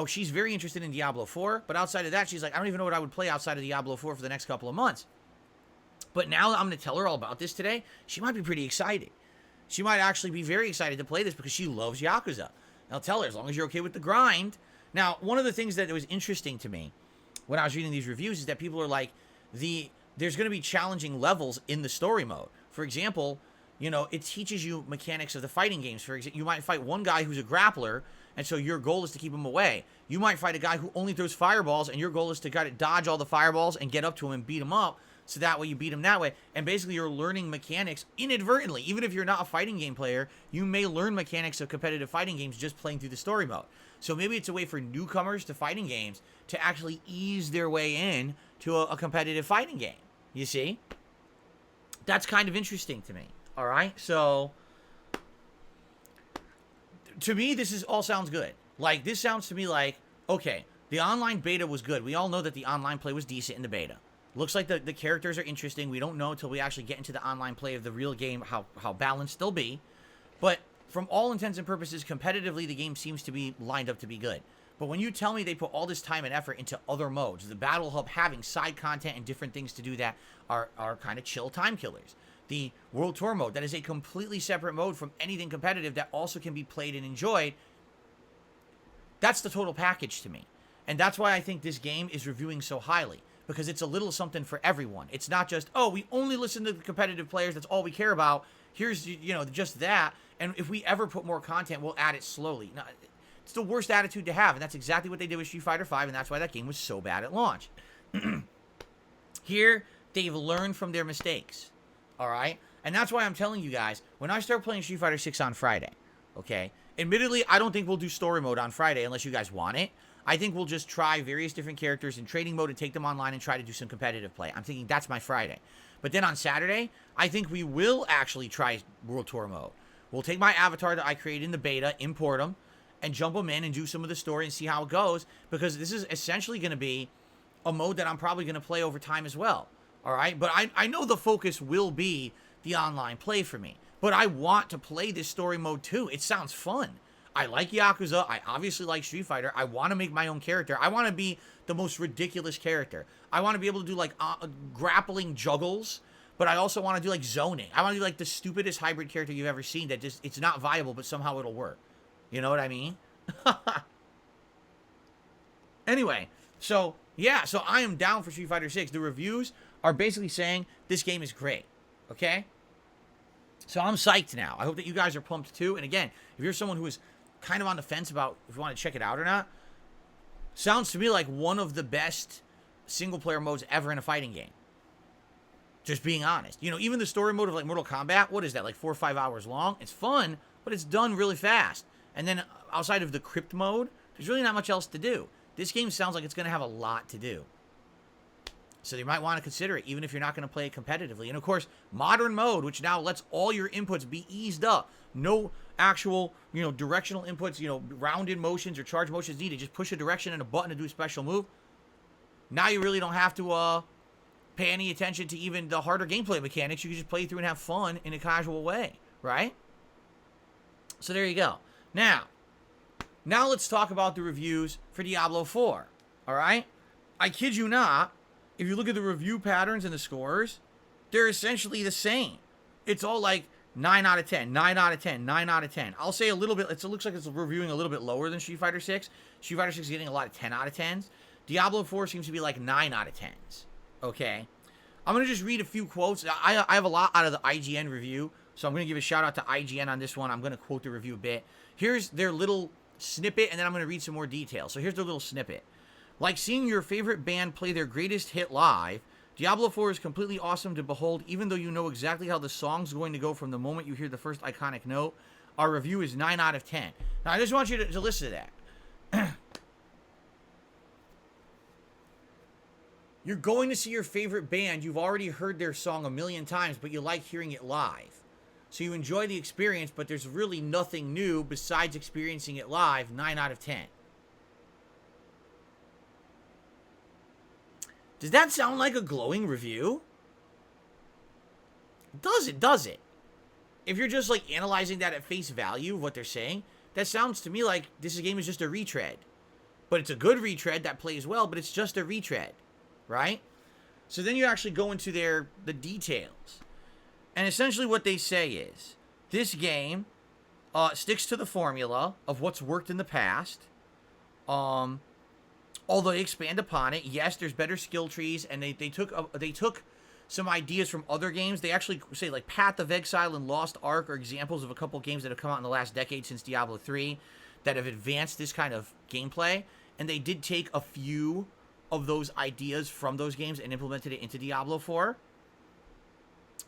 She's very interested in Diablo 4, but outside of that, she's like, I don't even know what I would play outside of Diablo 4 for the next couple of months. But now I'm going to tell her all about this today. She might be pretty excited. She might actually be very excited to play this because she loves Yakuza. And I'll tell her, as long as you're okay with the grind. Now, one of the things that was interesting to me when I was reading these reviews is that people are like, there's going to be challenging levels in the story mode. For example, it teaches you mechanics of the fighting games. For example, you might fight one guy who's a grappler, and so your goal is to keep him away. You might fight a guy who only throws fireballs, and your goal is to kind of dodge all the fireballs and get up to him and beat him up, so that way you beat him that way. And basically you're learning mechanics inadvertently. Even if you're not a fighting game player, you may learn mechanics of competitive fighting games just playing through the story mode. So maybe it's a way for newcomers to fighting games to actually ease their way in to a competitive fighting game. You see? That's kind of interesting to me. All right? So To me, this is all sounds good. Like, this sounds to me like, okay, the online beta was good. We all know that the online play was decent in the beta. Looks like the characters are interesting. We don't know until we actually get into the online play of the real game how balanced they'll be. But from all intents and purposes, competitively, the game seems to be lined up to be good. But when you tell me they put all this time and effort into other modes, the Battle Hub having side content and different things to do that are kind of chill time killers. The World Tour mode, that is a completely separate mode from anything competitive that also can be played and enjoyed. That's the total package to me. And that's why I think this game is reviewing so highly. Because it's a little something for everyone. It's not just, oh, we only listen to the competitive players. That's all we care about. Here's, just that. And if we ever put more content, we'll add it slowly. Now, it's the worst attitude to have. And that's exactly what they did with Street Fighter V. And that's why that game was so bad at launch. Here, they've learned from their mistakes. All right? And that's why I'm telling you guys, when I start playing Street Fighter 6 on Friday, okay? Admittedly, I don't think we'll do story mode on Friday unless you guys want it. I think we'll just try various different characters in training mode and take them online and try to do some competitive play. I'm thinking that's my Friday. But then on Saturday, I think we will actually try World Tour mode. We'll take my avatar that I created in the beta, import them, and jump them in and do some of the story and see how it goes. Because this is essentially going to be a mode that I'm probably going to play over time as well. All right? But I know the focus will be the online play for me. But I want to play this story mode too. It sounds fun. I like Yakuza. I obviously like Street Fighter. I want to make my own character. I want to be the most ridiculous character. I want to be able to do, like, grappling juggles, but I also want to do, like, zoning. I want to do, like, the stupidest hybrid character you've ever seen that just, it's not viable, but somehow it'll work. You know what I mean? Anyway, so, yeah, so I am down for Street Fighter 6. The reviews are basically saying this game is great, okay? So I'm psyched now. I hope that you guys are pumped, too. And again, if you're someone who is kind of on the fence about if you want to check it out or not, sounds to me like one of the best single-player modes ever in a fighting game. Just being honest. Even the story mode of, like, Mortal Kombat, what is that, like 4 or 5 hours long? It's fun, but it's done really fast. And then outside of the crypt mode, there's really not much else to do. This game sounds like it's going to have a lot to do. So you might want to consider it, even if you're not going to play it competitively. And, of course, modern mode, which now lets all your inputs be eased up. No actual, directional inputs, rounded motions or charge motions needed. Just push a direction and a button to do a special move. Now you really don't have to pay any attention to even the harder gameplay mechanics. You can just play through and have fun in a casual way, right? So there you go. Now let's talk about the reviews for Diablo 4, all right? I kid you not. If you look at the review patterns and the scores, they're essentially the same. It's all like 9 out of 10, 9 out of 10, 9 out of 10. I'll say a little bit, it looks like it's reviewing a little bit lower than Street Fighter 6. Street Fighter 6 is getting a lot of 10 out of 10s. Diablo 4 seems to be like 9 out of 10s. Okay? I'm going to just read a few quotes. I have a lot out of the IGN review, so I'm going to give a shout out to IGN on this one. I'm going to quote the review a bit. Here's their little snippet, and then I'm going to read some more details. So here's their little snippet. Like seeing your favorite band play their greatest hit live, Diablo 4 is completely awesome to behold, even though you know exactly how the song's going to go from the moment you hear the first iconic note. Our review is 9 out of 10. Now, I just want you to listen to that. You're going to see your favorite band. You've already heard their song a million times, but you like hearing it live. So you enjoy the experience, but there's really nothing new besides experiencing it live. 9 out of 10. Does that sound like a glowing review? Does it? If you're just, like, analyzing that at face value of what they're saying, that sounds to me like this game is just a retread. But it's a good retread that plays well, but it's just a retread, right? So then you actually go into the details. And essentially what they say is, this game sticks to the formula of what's worked in the past. Although they expand upon it, yes, there's better skill trees, and they took some ideas from other games. They actually say, like, Path of Exile and Lost Ark are examples of a couple games that have come out in the last decade since Diablo 3 that have advanced this kind of gameplay, and they did take a few of those ideas from those games and implemented it into Diablo 4.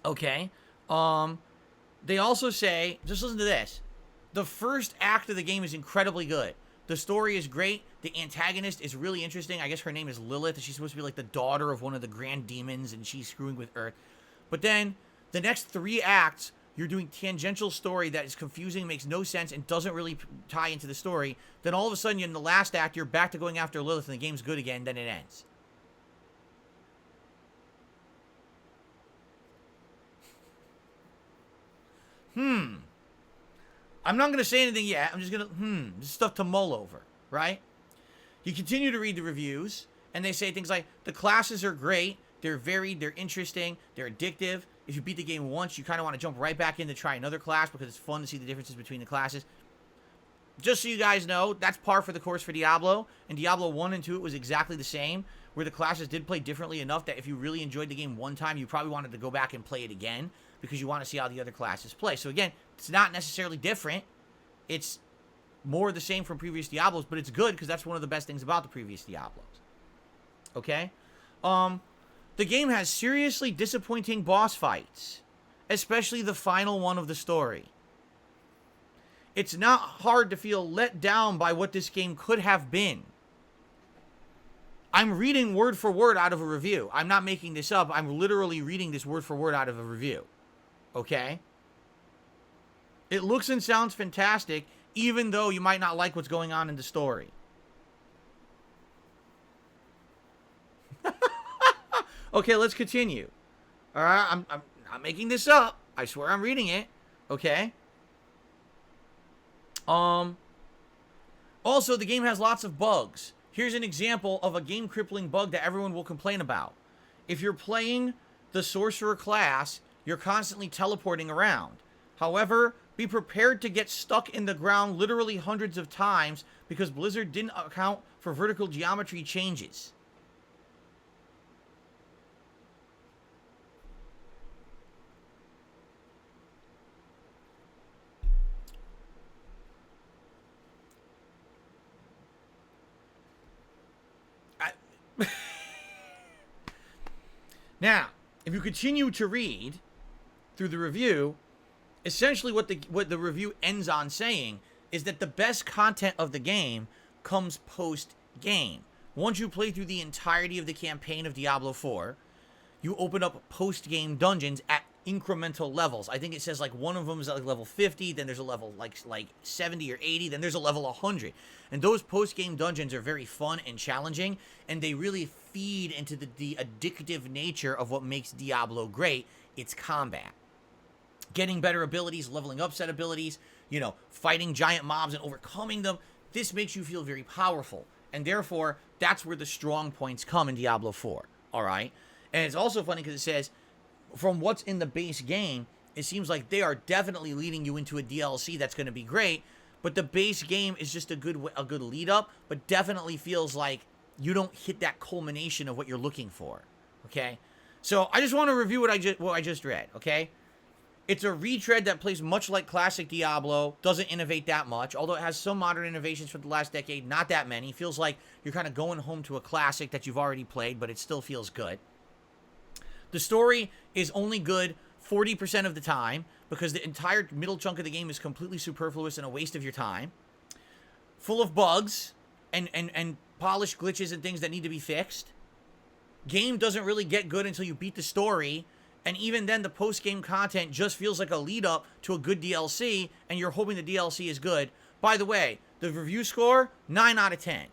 Okay. They also say, just listen to this, the first act of the game is incredibly good. The story is great. The antagonist is really interesting. I guess her name is Lilith. She's supposed to be like the daughter of one of the grand demons, and she's screwing with Earth. But then the next 3 acts you're doing tangential story that is confusing, makes no sense, and doesn't really tie into the story, then all of a sudden in the last act, you're back to going after Lilith and the game's good again, then it ends. I'm not going to say anything yet. I'm just going to, this is stuff to mull over, right? You continue to read the reviews, and they say things like, the classes are great, they're varied, they're interesting, they're addictive. If you beat the game once, you kind of want to jump right back in to try another class because it's fun to see the differences between the classes. Just so you guys know, that's par for the course for Diablo, and Diablo 1 and 2, it was exactly the same, where the classes did play differently enough that if you really enjoyed the game one time, you probably wanted to go back and play it again because you want to see how the other classes play. So again, it's not necessarily different. It's more the same from previous Diablos, but it's good because that's one of the best things about the previous Diablos. Okay? The game has seriously disappointing boss fights, especially the final one of the story. It's not hard to feel let down by what this game could have been. I'm reading word for word out of a review. I'm not making this up. I'm literally reading this word for word out of a review. Okay? It looks and sounds fantastic, even though you might not like what's going on in the story. Okay, let's continue. All right, I'm not making this up. I swear I'm reading it. Okay? Also, the game has lots of bugs. Here's an example of a game-crippling bug that everyone will complain about. If you're playing the sorcerer class, you're constantly teleporting around. However, be prepared to get stuck in the ground literally hundreds of times because Blizzard didn't account for vertical geometry changes. Now, if you continue to read through the review, essentially what the review ends on saying is that the best content of the game comes post-game. Once you play through the entirety of the campaign of Diablo 4, you open up post-game dungeons at incremental levels. I think it says like one of them is at like level 50, then there's a level like 70 or 80, then there's a level 100. And those post-game dungeons are very fun and challenging, and they really feed into the addictive nature of what makes Diablo great. It's combat. Getting better abilities, leveling up set abilities, fighting giant mobs and overcoming them. This makes you feel very powerful. And therefore, that's where the strong points come in Diablo 4. All right? And it's also funny because it says, from what's in the base game, it seems like they are definitely leading you into a DLC that's going to be great, but the base game is just a good lead up, but definitely feels like you don't hit that culmination of what you're looking for. Okay? So I just want to review what I just read, okay? It's a retread that plays much like classic Diablo, doesn't innovate that much, although it has some modern innovations for the last decade, not that many. Feels like you're kind of going home to a classic that you've already played, but it still feels good. The story is only good 40% of the time because the entire middle chunk of the game is completely superfluous and a waste of your time. Full of bugs and polished glitches and things that need to be fixed. Game doesn't really get good until you beat the story, and even then the post-game content just feels like a lead-up to a good DLC, and you're hoping the DLC is good. By the way, the review score, 9 out of 10.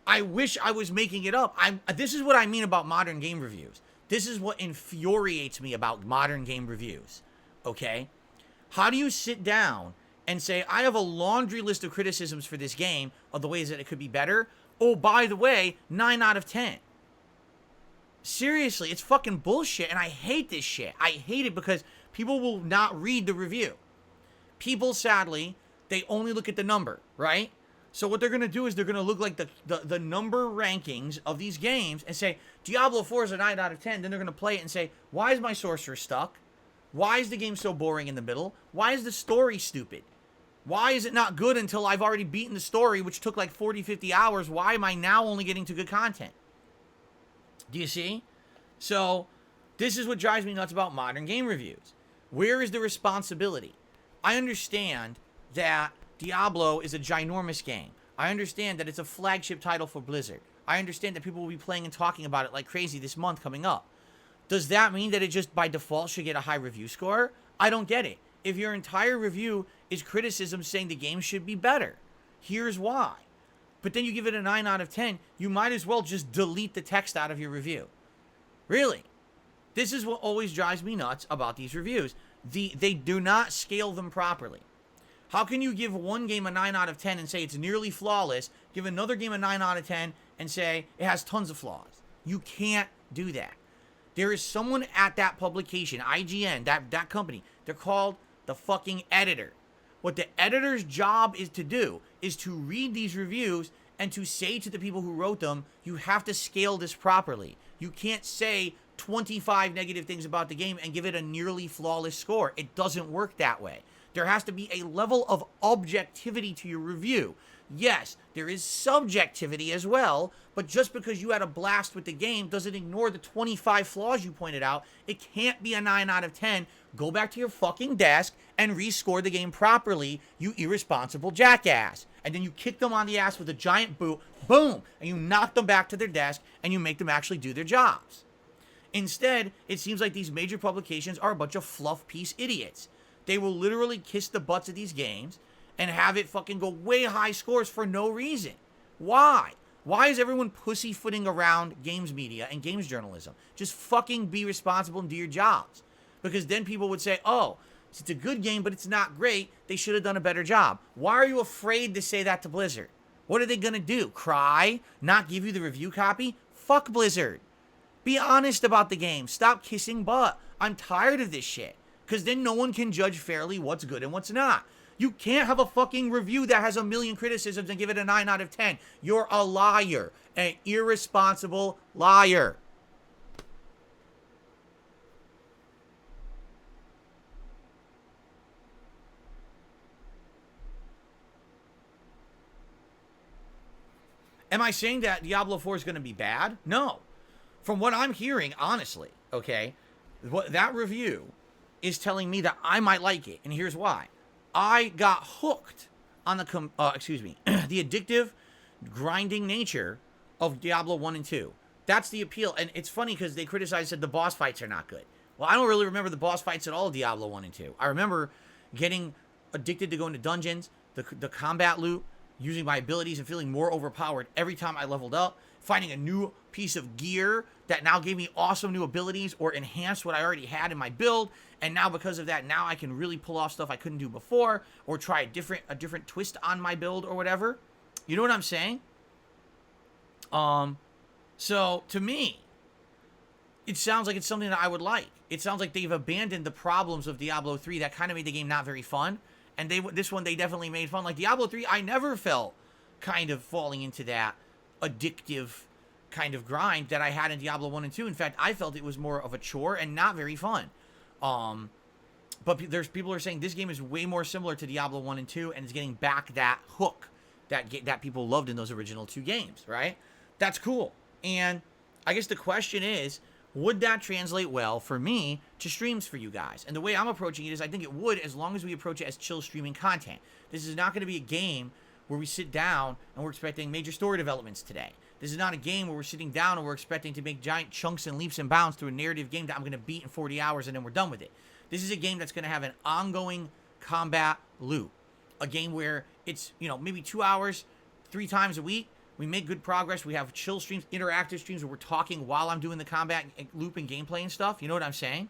I wish I was making it up. This is what I mean about modern game reviews. This is what infuriates me about modern game reviews. Okay? How do you sit down and say, I have a laundry list of criticisms for this game of the ways that it could be better? Oh, by the way, 9 out of 10. Seriously, it's fucking bullshit, and I hate this shit. I hate it because people will not read the review. People, sadly, they only look at the number, right? So what they're going to do is they're going to look like the number rankings of these games and say, Diablo 4 is a 9 out of 10. Then they're going to play it and say, why is my sorcerer stuck? Why is the game so boring in the middle? Why is the story stupid? Why is it not good until I've already beaten the story, which took like 40, 50 hours? Why am I now only getting to good content? Do you see? So this is what drives me nuts about modern game reviews. Where is the responsibility? I understand that Diablo is a ginormous game. I understand that it's a flagship title for Blizzard. I understand that people will be playing and talking about it like crazy this month coming up. Does that mean that it just by default should get a high review score? I don't get it. If your entire review is criticism saying the game should be better, here's why. But then you give it a 9 out of 10, you might as well just delete the text out of your review. Really. This is what always drives me nuts about these reviews. They do not scale them properly. How can you give one game a 9 out of 10 and say it's nearly flawless, give another game a 9 out of 10 and say it has tons of flaws? You can't do that. There is someone at that publication, IGN, that company, they're called the fucking editor. What the editor's job is to do is to read these reviews and to say to the people who wrote them, you have to scale this properly. You can't say 25 negative things about the game and give it a nearly flawless score. It doesn't work that way. There has to be a level of objectivity to your review. Yes, there is subjectivity as well, but just because you had a blast with the game doesn't ignore the 25 flaws you pointed out. It can't be a 9 out of 10. Go back to your fucking desk and rescore the game properly, you irresponsible jackass. And then you kick them on the ass with a giant boot, boom, and you knock them back to their desk and you make them actually do their jobs. Instead, it seems like these major publications are a bunch of fluff piece idiots. They will literally kiss the butts of these games and have it fucking go way high scores for no reason. Why? Why is everyone pussyfooting around games media and games journalism? Just fucking be responsible and do your jobs. Because then people would say, oh, it's a good game, but it's not great. They should have done a better job. Why are you afraid to say that to Blizzard? What are they going to do? Cry? Not give you the review copy? Fuck Blizzard. Be honest about the game. Stop kissing butt. I'm tired of this shit. Because then no one can judge fairly what's good and what's not. You can't have a fucking review that has a million criticisms and give it a 9 out of 10. You're a liar. An irresponsible liar. Am I saying that Diablo 4 is going to be bad? No. From what I'm hearing, honestly, okay, that review is telling me that I might like it, and here's why. I got hooked on the the addictive, grinding nature of Diablo 1 and 2. That's the appeal, and it's funny because they criticized that the boss fights are not good. Well, I don't really remember the boss fights at all of Diablo 1 and 2. I remember getting addicted to going to dungeons, the combat loot, using my abilities and feeling more overpowered every time I leveled up, finding a new piece of gear that now gave me awesome new abilities or enhanced what I already had in my build, and now because of that, now I can really pull off stuff I couldn't do before, or try a different twist on my build or whatever. You know what I'm saying? So to me, it sounds like it's something that I would like. It sounds like they've abandoned the problems of Diablo 3 that kind of made the game not very fun, and this one they definitely made fun. Like Diablo 3, I never felt kind of falling into that addictive kind of grind that I had in Diablo 1 and 2. In fact, I felt it was more of a chore and not very fun. But there's people who are saying this game is way more similar to Diablo 1 and 2 and is getting back that hook that people loved in those original two games, right? That's cool. And I guess the question is, would that translate well for me to streams for you guys? And the way I'm approaching it is I think it would, as long as we approach it as chill streaming content. This is not going to be a game where we sit down and we're expecting major story developments today. This is not a game where we're sitting down and we're expecting to make giant chunks and leaps and bounds through a narrative game that I'm going to beat in 40 hours and then we're done with it. This is a game that's going to have an ongoing combat loop. A game where it's, maybe 2 hours, 3 times a week. We make good progress. We have chill streams, interactive streams where we're talking while I'm doing the combat loop and gameplay and stuff. You know what I'm saying?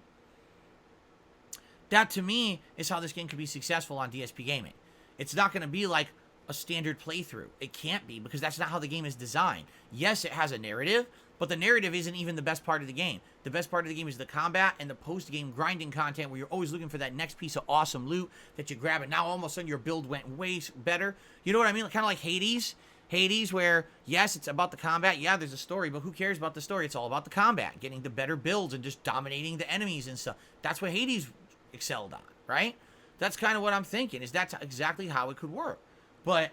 That, to me, is how this game could be successful on DSPGaming. It's not going to be like a standard playthrough. It can't be, because that's not how the game is designed. Yes, it has a narrative, but the narrative isn't even the best part of the game. The best part of the game is the combat and the post-game grinding content where you're always looking for that next piece of awesome loot that you grab, and now all of a sudden your build went way better. You know what I mean? Kind of like Hades. Hades, where, yes, it's about the combat. Yeah, there's a story, but who cares about the story? It's all about the combat, getting the better builds and just dominating the enemies and stuff. That's what Hades excelled on, right? That's kind of what I'm thinking, is that's exactly how it could work. But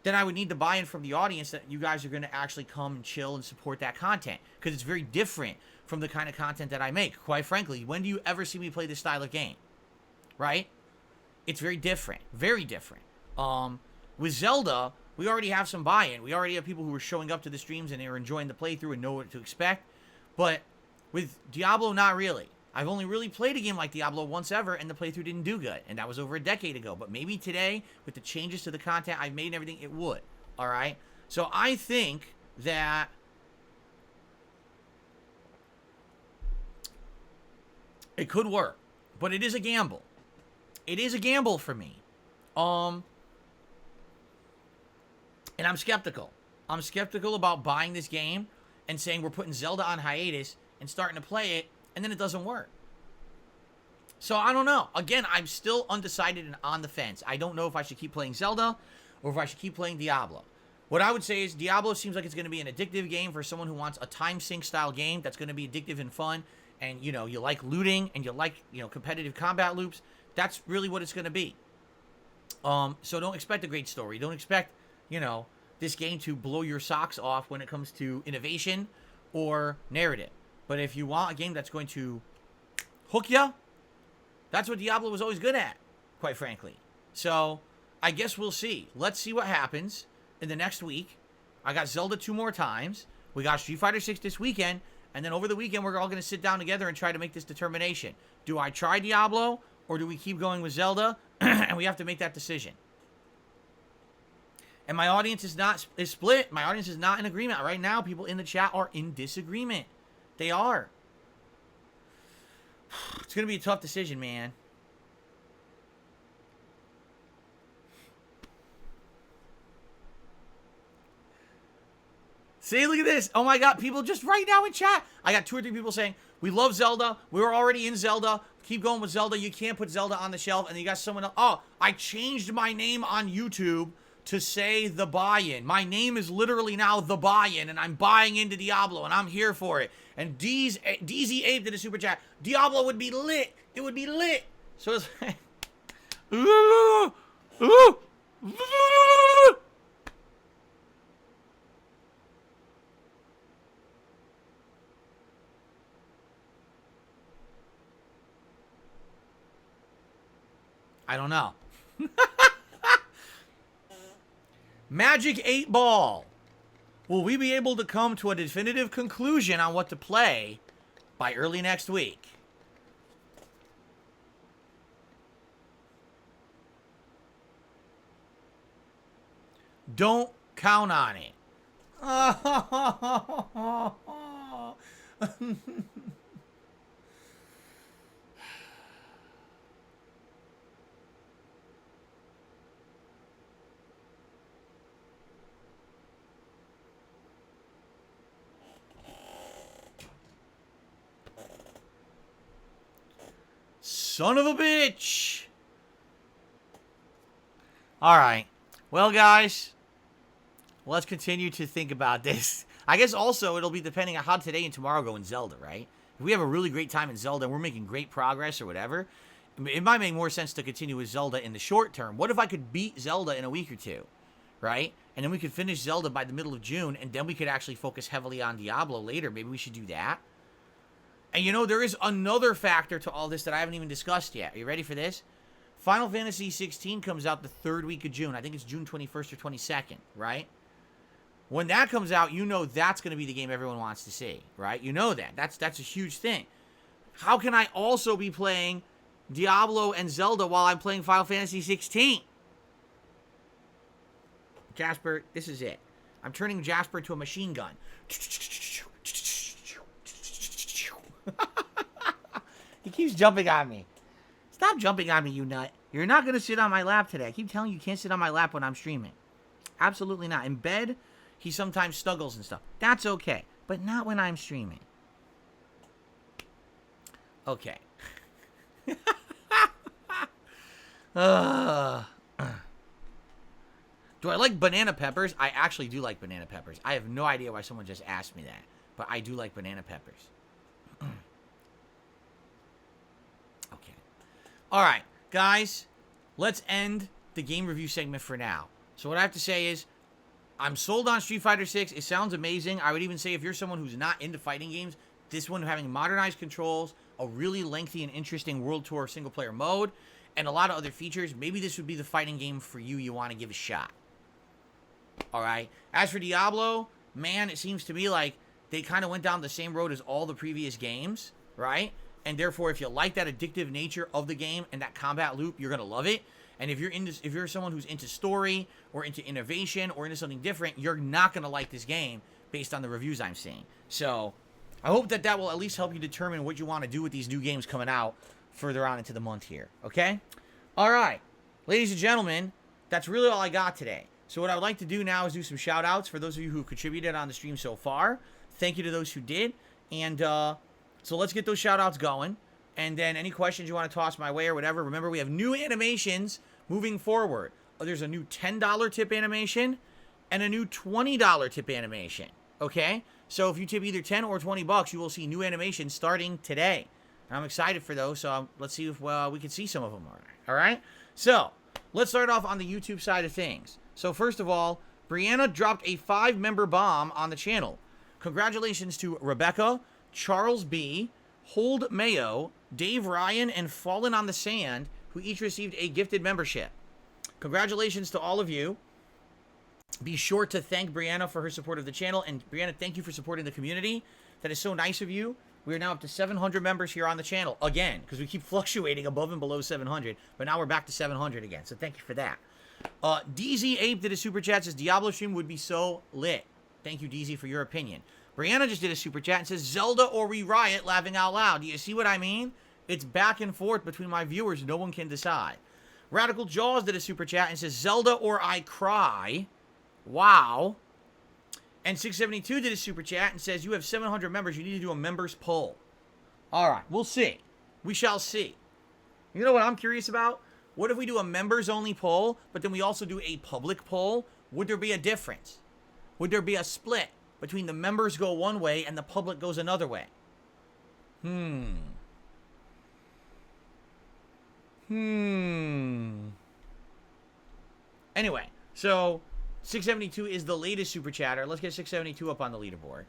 then I would need the buy-in from the audience that you guys are going to actually come and chill and support that content, because it's very different from the kind of content that I make. Quite frankly, when do you ever see me play this style of game? Right? It's very different. Very different. With Zelda, we already have some buy-in. We already have people who are showing up to the streams and they're enjoying the playthrough and know what to expect. But with Diablo, not really. I've only really played a game like Diablo once ever, and the playthrough didn't do good. And that was over a decade ago. But maybe today, with the changes to the content I've made and everything, it would. All right? So I think that it could work. But it is a gamble. It is a gamble for me. And I'm skeptical. I'm skeptical about buying this game and saying we're putting Zelda on hiatus and starting to play it, and then it doesn't work. So I don't know. Again, I'm still undecided and on the fence. I don't know if I should keep playing Zelda or if I should keep playing Diablo. What I would say is Diablo seems like it's going to be an addictive game for someone who wants a time sink style game that's going to be addictive and fun, and you know, you like looting and you like, you know, competitive combat loops. That's really what it's going to be. So don't expect a great story. Don't expect, you know, this game to blow your socks off when it comes to innovation or narrative. But if you want a game that's going to hook you, that's what Diablo was always good at, quite frankly. So I guess we'll see. Let's see what happens in the next week. I got Zelda 2 more times. We got Street Fighter 6 this weekend. And then over the weekend, we're all going to sit down together and try to make this determination. Do I try Diablo or do we keep going with Zelda? And we have to make that decision. And my audience is split. My audience is not in agreement. Right now, people in the chat are in disagreement. They are. It's going to be a tough decision, man. See, look at this. Oh my God, people just right now in chat. I got 2 or 3 people saying, we love Zelda. We were already in Zelda. Keep going with Zelda. You can't put Zelda on the shelf. And then you got someone else. Oh, I changed my name on YouTube to say The Buy-In. My name is literally now The Buy-In, and I'm buying into Diablo, and I'm here for it. And DZ Ape did a super chat. Diablo would be lit. It would be lit. So it's like, I don't know. Magic 8 Ball. Will we be able to come to a definitive conclusion on what to play by early next week? Don't count on it. Son of a bitch. All right. Well, guys, let's continue to think about this. I guess also it'll be depending on how today and tomorrow go in Zelda, right? If we have a really great time in Zelda and we're making great progress or whatever, it might make more sense to continue with Zelda in the short term. What if I could beat Zelda in a week or two, right? And then we could finish Zelda by the middle of June, and then we could actually focus heavily on Diablo later. Maybe we should do that. And you know, there is another factor to all this that I haven't even discussed yet. Are you ready for this? Final Fantasy 16 comes out the 3rd week of June. I think it's June 21st or 22nd, right? When that comes out, you know that's going to be the game everyone wants to see, right? You know that. That's a huge thing. How can I also be playing Diablo and Zelda while I'm playing Final Fantasy 16? Jasper, this is it. I'm turning Jasper into a machine gun. He keeps jumping on me. Stop jumping on me, you nut. You're not going to sit on my lap today. I keep telling you, you can't sit on my lap when I'm streaming. Absolutely not. In bed, he sometimes snuggles and stuff. That's okay. But not when I'm streaming. Okay. Do I like banana peppers? I actually do like banana peppers. I have no idea why someone just asked me that. But I do like banana peppers. Okay. All right, guys. Let's end the game review segment for now. So what I have to say is, I'm sold on Street Fighter 6. It sounds amazing. I would even say if you're someone who's not into fighting games, this one having modernized controls, a really lengthy and interesting World Tour single-player mode, and a lot of other features, maybe this would be the fighting game for you want to give a shot. All right. As for Diablo, man, it seems to me like they kind of went down the same road as all the previous games, right? And therefore, if you like that addictive nature of the game and that combat loop, you're gonna love it. And if you're someone who's into story or into innovation or into something different, you're not gonna like this game based on the reviews I'm seeing. So I hope that will at least help you determine what you want to do with these new games coming out further on into the month here. Okay? All right, ladies and gentlemen, that's really all I got today. So what I would like to do now is do some shout outs for those of you who contributed on the stream so far. Thank you to those who did. And so let's get those shout outs going. And then any questions you want to toss my way or whatever, remember we have new animations moving forward. There's a new $10 tip animation and a new $20 tip animation. Okay? So if you tip either 10 or 20 bucks, you will see new animations starting today. And I'm excited for those, so let's see if we can see some of them. All right? So let's start off on the YouTube side of things. So first of all, Brianna dropped a 5-member bomb on the channel. Congratulations to Rebecca, Charles B., Hold Mayo, Dave Ryan, and Fallen on the Sand, who each received a gifted membership. Congratulations to all of you. Be sure to thank Brianna for her support of the channel. And Brianna, thank you for supporting the community. That is so nice of you. We are now up to 700 members here on the channel. Again, because we keep fluctuating above and below 700. But now we're back to 700 again. So thank you for that. DZ Ape did a super chat. Says, Diablo stream would be so lit. Thank you, DZ, for your opinion. Brianna just did a super chat and says, Zelda or Re-Riot, laughing out loud. Do you see what I mean? It's back and forth between my viewers. No one can decide. Radical Jaws did a super chat and says, Zelda or I Cry. Wow. And 672 did a super chat and says, you have 700 members. You need to do a members poll. All right. We'll see. We shall see. You know what I'm curious about? What if we do a members-only poll, but then we also do a public poll? Would there be a difference? Would there be a split between the members go one way and the public goes another way? Anyway, so 672 is the latest super chatter. Let's get 672 up on the leaderboard.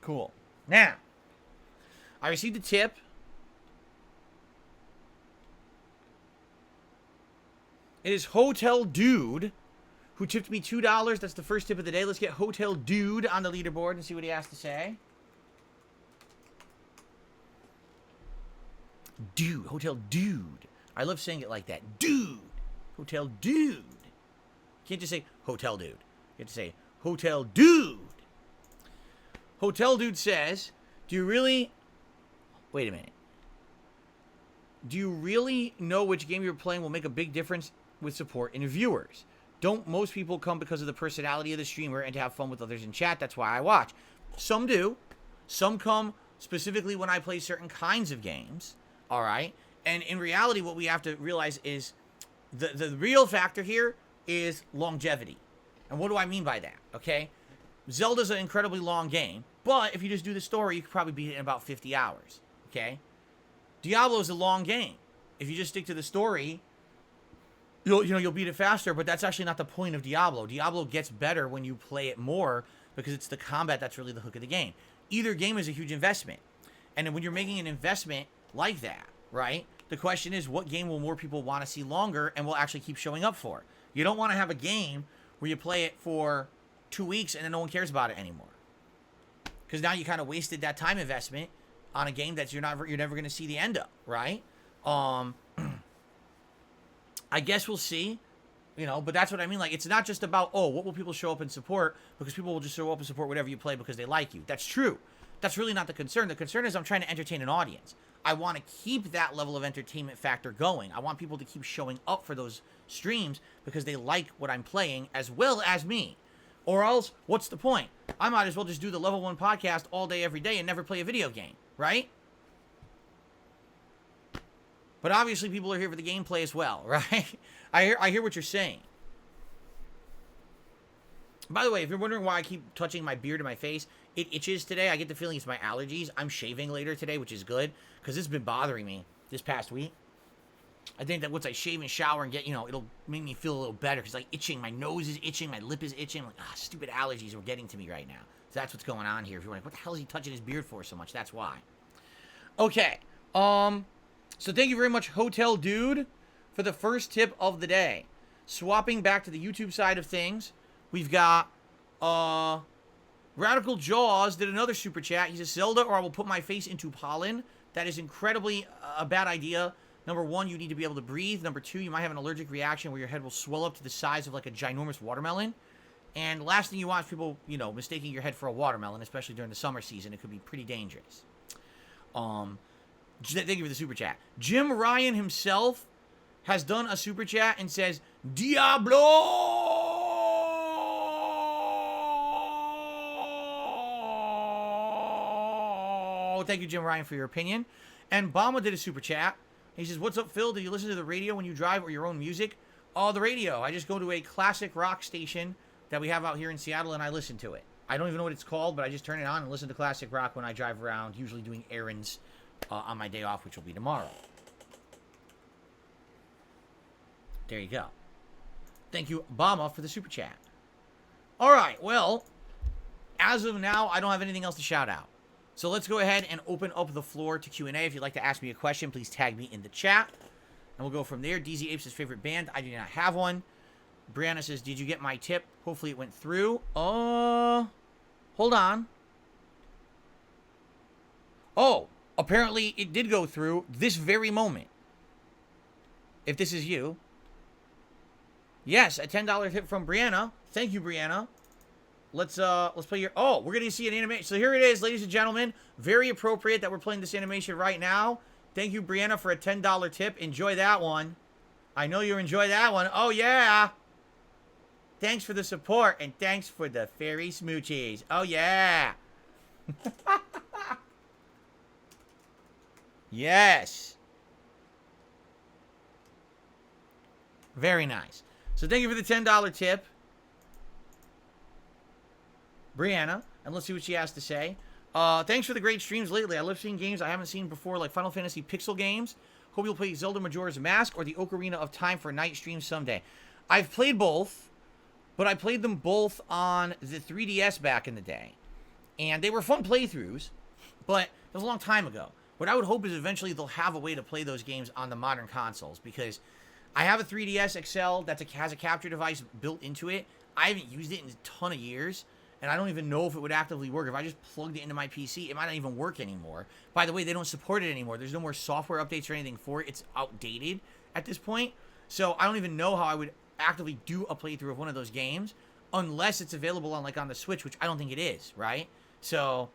Cool. Now, I received a tip. It is Hotel Dude, who tipped me $2. That's the first tip of the day. Let's get Hotel Dude on the leaderboard and see what he has to say. Dude. Hotel Dude. I love saying it like that. Dude. Hotel Dude. You can't just say Hotel Dude. You have to say Hotel Dude. Hotel Dude says, do you really... Wait a minute. Do you really know which game you're playing will make a big difference with support in viewers? Don't most people come because of the personality of the streamer and to have fun with others in chat? That's why I watch. Some do. Some come specifically when I play certain kinds of games. All right? And in reality, what we have to realize is the real factor here is longevity. And what do I mean by that? Okay? Zelda's an incredibly long game, but if you just do the story, you could probably beat it in about 50 hours. Okay? Diablo's a long game. If you just stick to the story, you'll beat it faster, but that's actually not the point of Diablo. Diablo gets better when you play it more because it's the combat that's really the hook of the game. Either game is a huge investment. And when you're making an investment like that, right? The question is, what game will more people want to see longer and will actually keep showing up for? You don't want to have a game where you play it for 2 weeks and then no one cares about it anymore. Because now you kind of wasted that time investment on a game that you're never going to see the end of, right? I guess we'll see, but that's what I mean. Like, it's not just about, what will people show up and support, because people will just show up and support whatever you play because they like you. That's true. That's really not the concern. The concern is I'm trying to entertain an audience. I want to keep that level of entertainment factor going. I want people to keep showing up for those streams because they like what I'm playing as well as me. Or else, what's the point? I might as well just do the Level 1 podcast all day, every day and never play a video game, right? But obviously people are here for the gameplay as well, right? I hear what you're saying. By the way, if you're wondering why I keep touching my beard and my face, it itches today. I get the feeling it's my allergies. I'm shaving later today, which is good, because it's been bothering me this past week. I think that once I shave and shower and get, it'll make me feel a little better, because, like, itching. My nose is itching. My lip is itching. I'm like, stupid allergies are getting to me right now. So that's what's going on here. If you're like, what the hell is he touching his beard for so much? That's why. Okay. So thank you very much, Hotel Dude, for the first tip of the day. Swapping back to the YouTube side of things, we've got Radical Jaws did another super chat. He says, Zelda or I will put my face into pollen. That is incredibly a bad idea. Number one, you need to be able to breathe. Number two, you might have an allergic reaction where your head will swell up to the size of like a ginormous watermelon. And last thing you want is people, you know, mistaking your head for a watermelon, especially during the summer season. It could be pretty dangerous. Thank you for the super chat. Jim Ryan himself has done a super chat and says, Diablo! Thank you, Jim Ryan, for your opinion. And Bama did a super chat. He says, what's up, Phil? Do you listen to the radio when you drive or your own music? Oh, the radio. I just go to a classic rock station that we have out here in Seattle, and I listen to it. I don't even know what it's called, but I just turn it on and listen to classic rock when I drive around, usually doing errands on my day off, which will be tomorrow. There you go. Thank you, Obama, for the super chat. All right, well, as of now, I don't have anything else to shout out. So let's go ahead and open up the floor to Q&A. If you'd like to ask me a question, please tag me in the chat. And we'll go from there. DZ Apes' favorite band. I do not have one. Brianna says, did you get my tip? Hopefully it went through. Hold on. Oh, apparently it did go through this very moment. If this is you. Yes, a $10 tip from Brianna. Thank you, Brianna. Let's play your... Oh, we're going to see an animation. So here it is, ladies and gentlemen. Very appropriate that we're playing this animation right now. Thank you, Brianna, for a $10 tip. Enjoy that one. I know you enjoy that one. Oh, yeah. Thanks for the support, and thanks for the fairy smoochies. Oh, yeah. Yes. Very nice. So thank you for the $10 tip, Brianna, and let's see what she has to say. Thanks for the great streams lately. I love seeing games I haven't seen before, like Final Fantasy pixel games. Hope you'll play Zelda Majora's Mask or the Ocarina of Time for a night stream someday. I've played both, but I played them both on the 3DS back in the day. And they were fun playthroughs, but it was a long time ago. What I would hope is eventually they'll have a way to play those games on the modern consoles, because I have a 3DS XL that has a capture device built into it. I haven't used it in a ton of years, and I don't even know if it would actively work. If I just plugged it into my PC, it might not even work anymore. By the way, they don't support it anymore. There's no more software updates or anything for it. It's outdated at this point. So I don't even know how I would actively do a playthrough of one of those games unless it's available on the Switch, which I don't think it is, right? So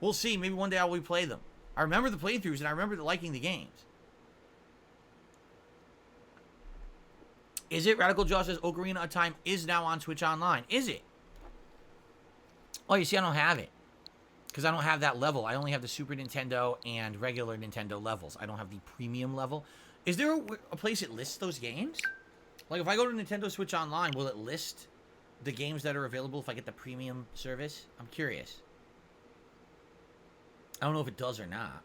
we'll see. Maybe one day I'll replay them. I remember the playthroughs, and I remember liking the games. Is it? Radical Jaw says Ocarina of Time is now on Switch Online. Is it? Oh, you see, I don't have it. Because I don't have that level. I only have the Super Nintendo and regular Nintendo levels. I don't have the premium level. Is there a place it lists those games? Like, if I go to Nintendo Switch Online, will it list the games that are available if I get the premium service? I'm curious. I don't know if it does or not.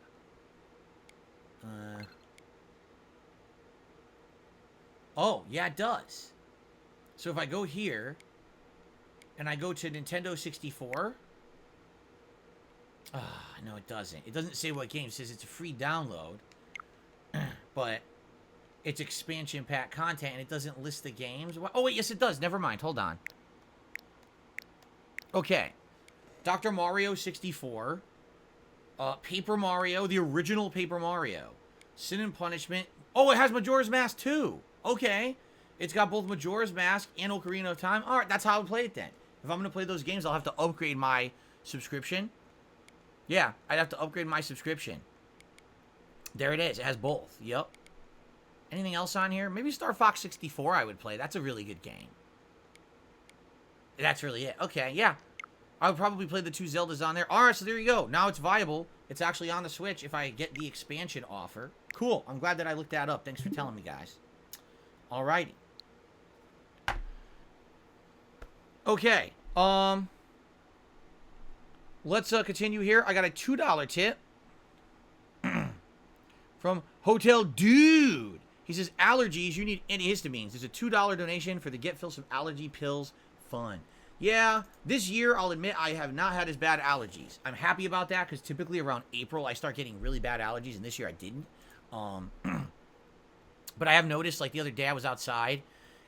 Oh, yeah, it does. So if I go here, and I go to Nintendo 64... no, it doesn't. It doesn't say what game. It says it's a free download. But it's expansion pack content, and it doesn't list the games. Oh, wait, yes, it does. Never mind. Hold on. Okay. Dr. Mario 64. Paper Mario, the original Paper Mario. Sin and Punishment. Oh, it has Majora's Mask, too. Okay. It's got both Majora's Mask and Ocarina of Time. All right, that's how I would play it then. If I'm going to play those games, I'll have to upgrade my subscription. Yeah, I'd have to upgrade my subscription. There it is. It has both. Yep. Anything else on here? Maybe Star Fox 64 I would play. That's a really good game. That's really it. Okay, yeah. I would probably play the two Zeldas on there. All right, so there you go. Now it's viable. It's actually on the Switch if I get the expansion offer. Cool. I'm glad that I looked that up. Thanks for telling me, guys. All righty. Okay. Let's continue here. I got a $2 tip from Hotel Dude. He says, allergies, you need antihistamines. There's a $2 donation for the Get Phil Some Allergy Pills Fund. Yeah, this year, I'll admit, I have not had as bad allergies. I'm happy about that, because typically around April, I start getting really bad allergies, and this year I didn't. But I have noticed, like the other day I was outside,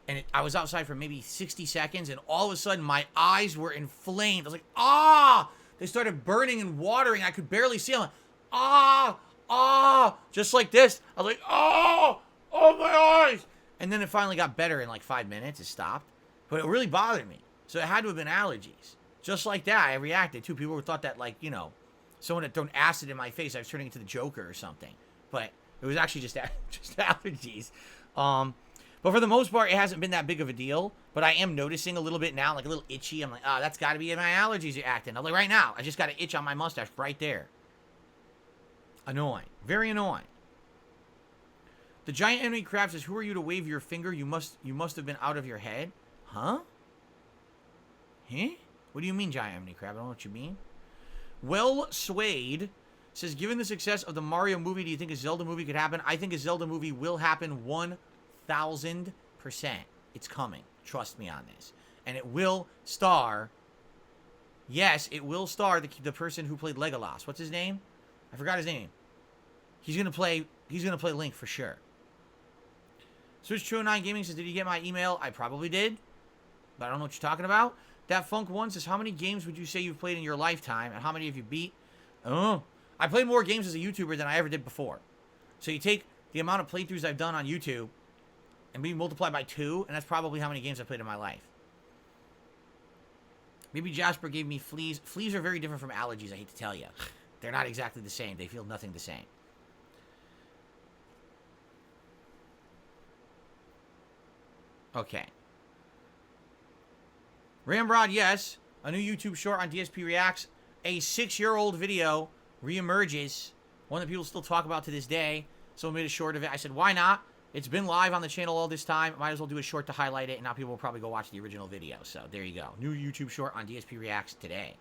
and I was outside for maybe 60 seconds, and all of a sudden my eyes were inflamed. I was like, ah! They started burning and watering. I could barely see them. Like, ah! Just like this. I was like, oh my eyes! And then it finally got better in like 5 minutes. It stopped. But it really bothered me. So it had to have been allergies. Just like that, I reacted too. People thought that, like, you know, someone had thrown acid in my face. I was turning into the Joker or something. But it was actually just allergies. But for the most part, it hasn't been that big of a deal. But I am noticing a little bit now, like a little itchy. I'm like, oh, that's got to be my allergies acting. I'm like, right now, I just got an itch on my mustache right there. Annoying. Very annoying. The giant enemy crab says, who are you to wave your finger? You must have been out of your head. Huh? Huh? What do you mean, giant enemy crab? I don't know what you mean. Well Swayed says, given the success of the Mario movie, do you think a Zelda movie could happen? I think a Zelda movie will happen 1,000%. It's coming. Trust me on this. And it will star... Yes, it will star the person who played Legolas. What's his name? I forgot his name. He's gonna play Link for sure. Switch209 Gaming says, did you get my email? I probably did, but I don't know what you're talking about. That Funk One says, how many games would you say you've played in your lifetime, and how many have you beat? Oh, I played more games as a YouTuber than I ever did before. So you take the amount of playthroughs I've done on YouTube and maybe multiply by 2, and that's probably how many games I've played in my life. Maybe Jasper gave me fleas. Fleas are very different from allergies, I hate to tell you. They're not exactly the same. They feel nothing the same. Okay. Ramrod, yes. A new YouTube short on DSP Reacts. A 6-year-old video reemerges. One that people still talk about to this day. Someone made a short of it. I said, why not? It's been live on the channel all this time. Might as well do a short to highlight it. And now people will probably go watch the original video. So there you go. New YouTube short on DSP Reacts today.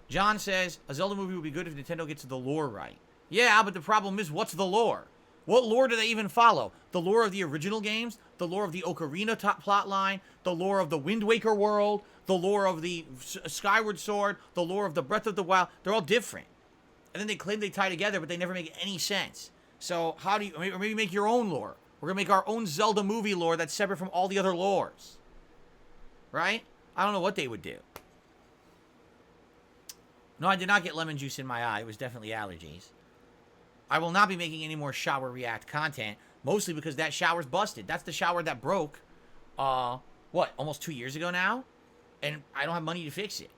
John says, a Zelda movie would be good if Nintendo gets the lore right. Yeah, but the problem is, what's the lore? What lore do they even follow? The lore of the original games? The lore of the Ocarina plot line? The lore of the Wind Waker world? The lore of the Skyward Sword? The lore of the Breath of the Wild? They're all different. And then they claim they tie together, but they never make any sense. So how do you, or maybe make your own lore. We're going to make our own Zelda movie lore that's separate from all the other lores. Right? I don't know what they would do. No, I did not get lemon juice in my eye. It was definitely allergies. I will not be making any more shower react content, mostly because that shower's busted. That's the shower that broke, almost 2 years ago now? And I don't have money to fix it.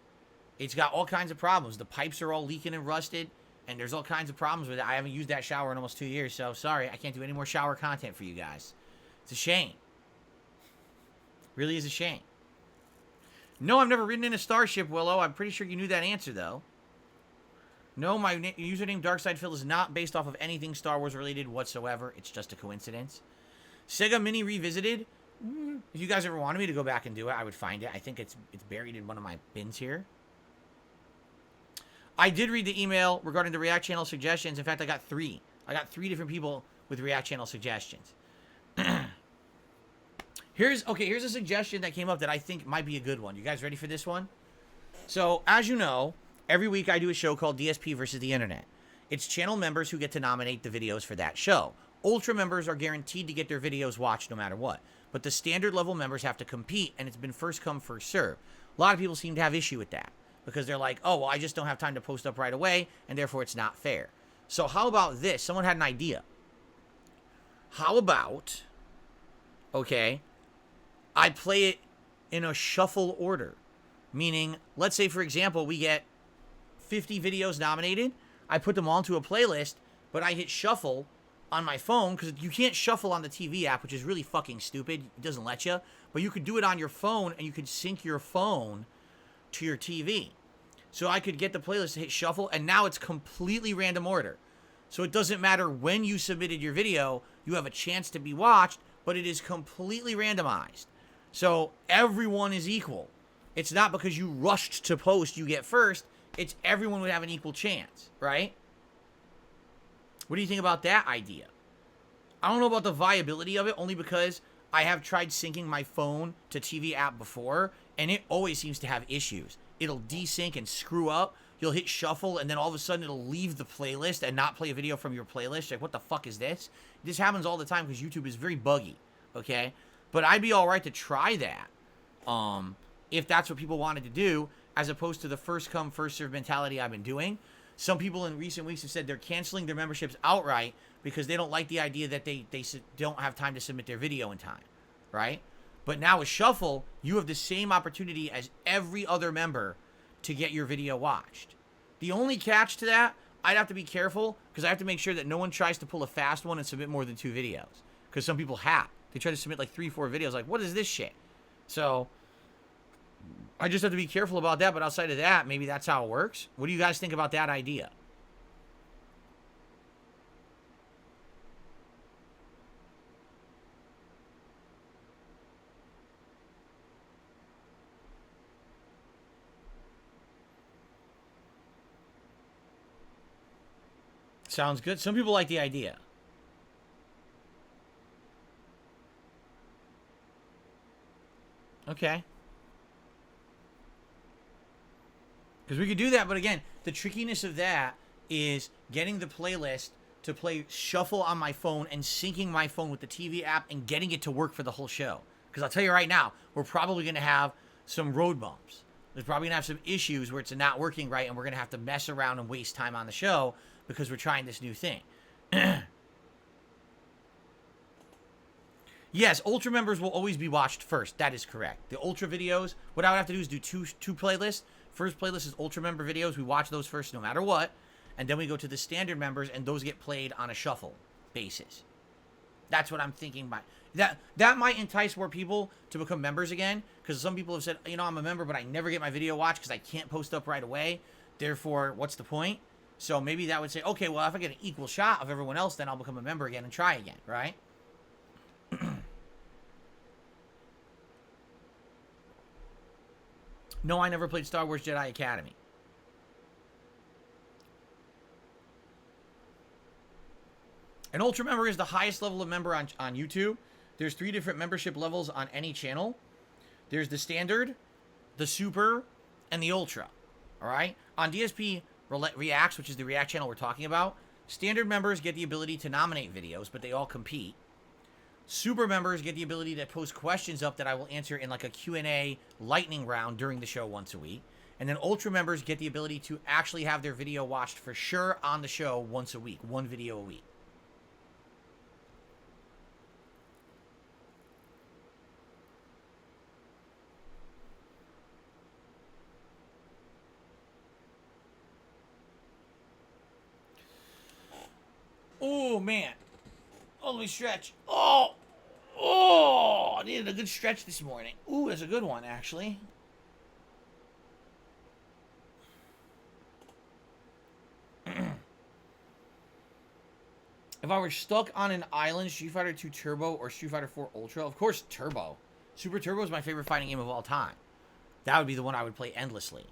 It's got all kinds of problems. The pipes are all leaking and rusted, and there's all kinds of problems with it. I haven't used that shower in almost 2 years, so sorry, I can't do any more shower content for you guys. It's a shame. Really is a shame. No, I've never ridden in a starship, Willow. I'm pretty sure you knew that answer, though. No, my username DarksidePhil is not based off of anything Star Wars related whatsoever. It's just a coincidence. Sega Mini Revisited. If you guys ever wanted me to go back and do it, I would find it. I think it's buried in one of my bins here. I did read the email regarding the React channel suggestions. In fact, I got 3. I got 3 different people with React channel suggestions. Here's a suggestion that came up that I think might be a good one. You guys ready for this one? So, as you know, every week I do a show called DSP versus the Internet. It's channel members who get to nominate the videos for that show. Ultra members are guaranteed to get their videos watched no matter what. But the standard level members have to compete, and it's been first come, first serve. A lot of people seem to have issue with that. Because they're like, oh, well, I just don't have time to post up right away, and therefore it's not fair. So how about this? Someone had an idea. How about, okay, I play it in a shuffle order. Meaning, let's say, for example, we get 50 videos nominated. I put them all into a playlist, but I hit shuffle on my phone, because you can't shuffle on the TV app, which is really fucking stupid. It doesn't let you. But you could do it on your phone, and you could sync your phone to your TV. So I could get the playlist to hit shuffle, and now it's completely random order. So it doesn't matter when you submitted your video, you have a chance to be watched, but it is completely randomized. So everyone is equal. It's not because you rushed to post you get first, it's everyone would have an equal chance, right? What do you think about that idea? I don't know about the viability of it, only because I have tried syncing my phone to TV app before, and it always seems to have issues. It'll desync and screw up. you'll hit shuffle, and then all of a sudden it'll leave the playlist and not play a video from your playlist. Like, what the fuck is this? This happens all the time because YouTube is very buggy, okay? But I'd be all right to try that, if that's what people wanted to do, as opposed to the first come, first serve mentality I've been doing. Some people in recent weeks have said they're canceling their memberships outright because they don't like the idea that they don't have time to submit their video in time, right? But now with Shuffle, you have the same opportunity as every other member to get your video watched. The only catch to that, I'd have to be careful because I have to make sure that no one tries to pull a fast one and submit more than 2 videos. Because some people have. They try to submit like 3, 4 videos. Like, what is this shit? So I just have to be careful about that. But outside of that, maybe that's how it works. What do you guys think about that idea? Sounds good. Some people like the idea. Okay. Because we could do that, but again, the trickiness of that is getting the playlist to play shuffle on my phone and syncing my phone with the TV app and getting it to work for the whole show. Because I'll tell you right now, we're probably going to have some road bumps. There's probably going to have some issues where it's not working right, and we're going to have to mess around and waste time on the show because we're trying this new thing. Yes, Ultra members will always be watched first. That is correct. The Ultra videos, what I would have to do is do two playlists. First playlist is Ultra member videos. We watch those first no matter what. And then we go to the standard members, and those get played on a shuffle basis. That's what I'm thinking by. That might entice more people to become members again, because some people have said, you know, I'm a member, but I never get my video watched because I can't post up right away. Therefore, what's the point? So maybe that would say, okay, well, if I get an equal shot of everyone else, then I'll become a member again and try again, right? No, I never played Star Wars Jedi Academy. An Ultra member is the highest level of member on YouTube. There's 3 different membership levels on any channel. There's the Standard, the Super, and the Ultra. All right? On DSP Reacts, which is the React channel we're talking about, Standard members get the ability to nominate videos, but they all compete. Super members get the ability to post questions up that I will answer in like a Q&A lightning round during the show once a week. And then Ultra members get the ability to actually have their video watched for sure on the show once a week. 1 video a week. Oh, man. Oh, let me stretch. Oh, I needed a good stretch this morning. Ooh, that's a good one, actually. If I were stuck on an island, Street Fighter 2 Turbo or Street Fighter 4 Ultra, of course, Turbo. Super Turbo is my favorite fighting game of all time. That would be the one I would play endlessly.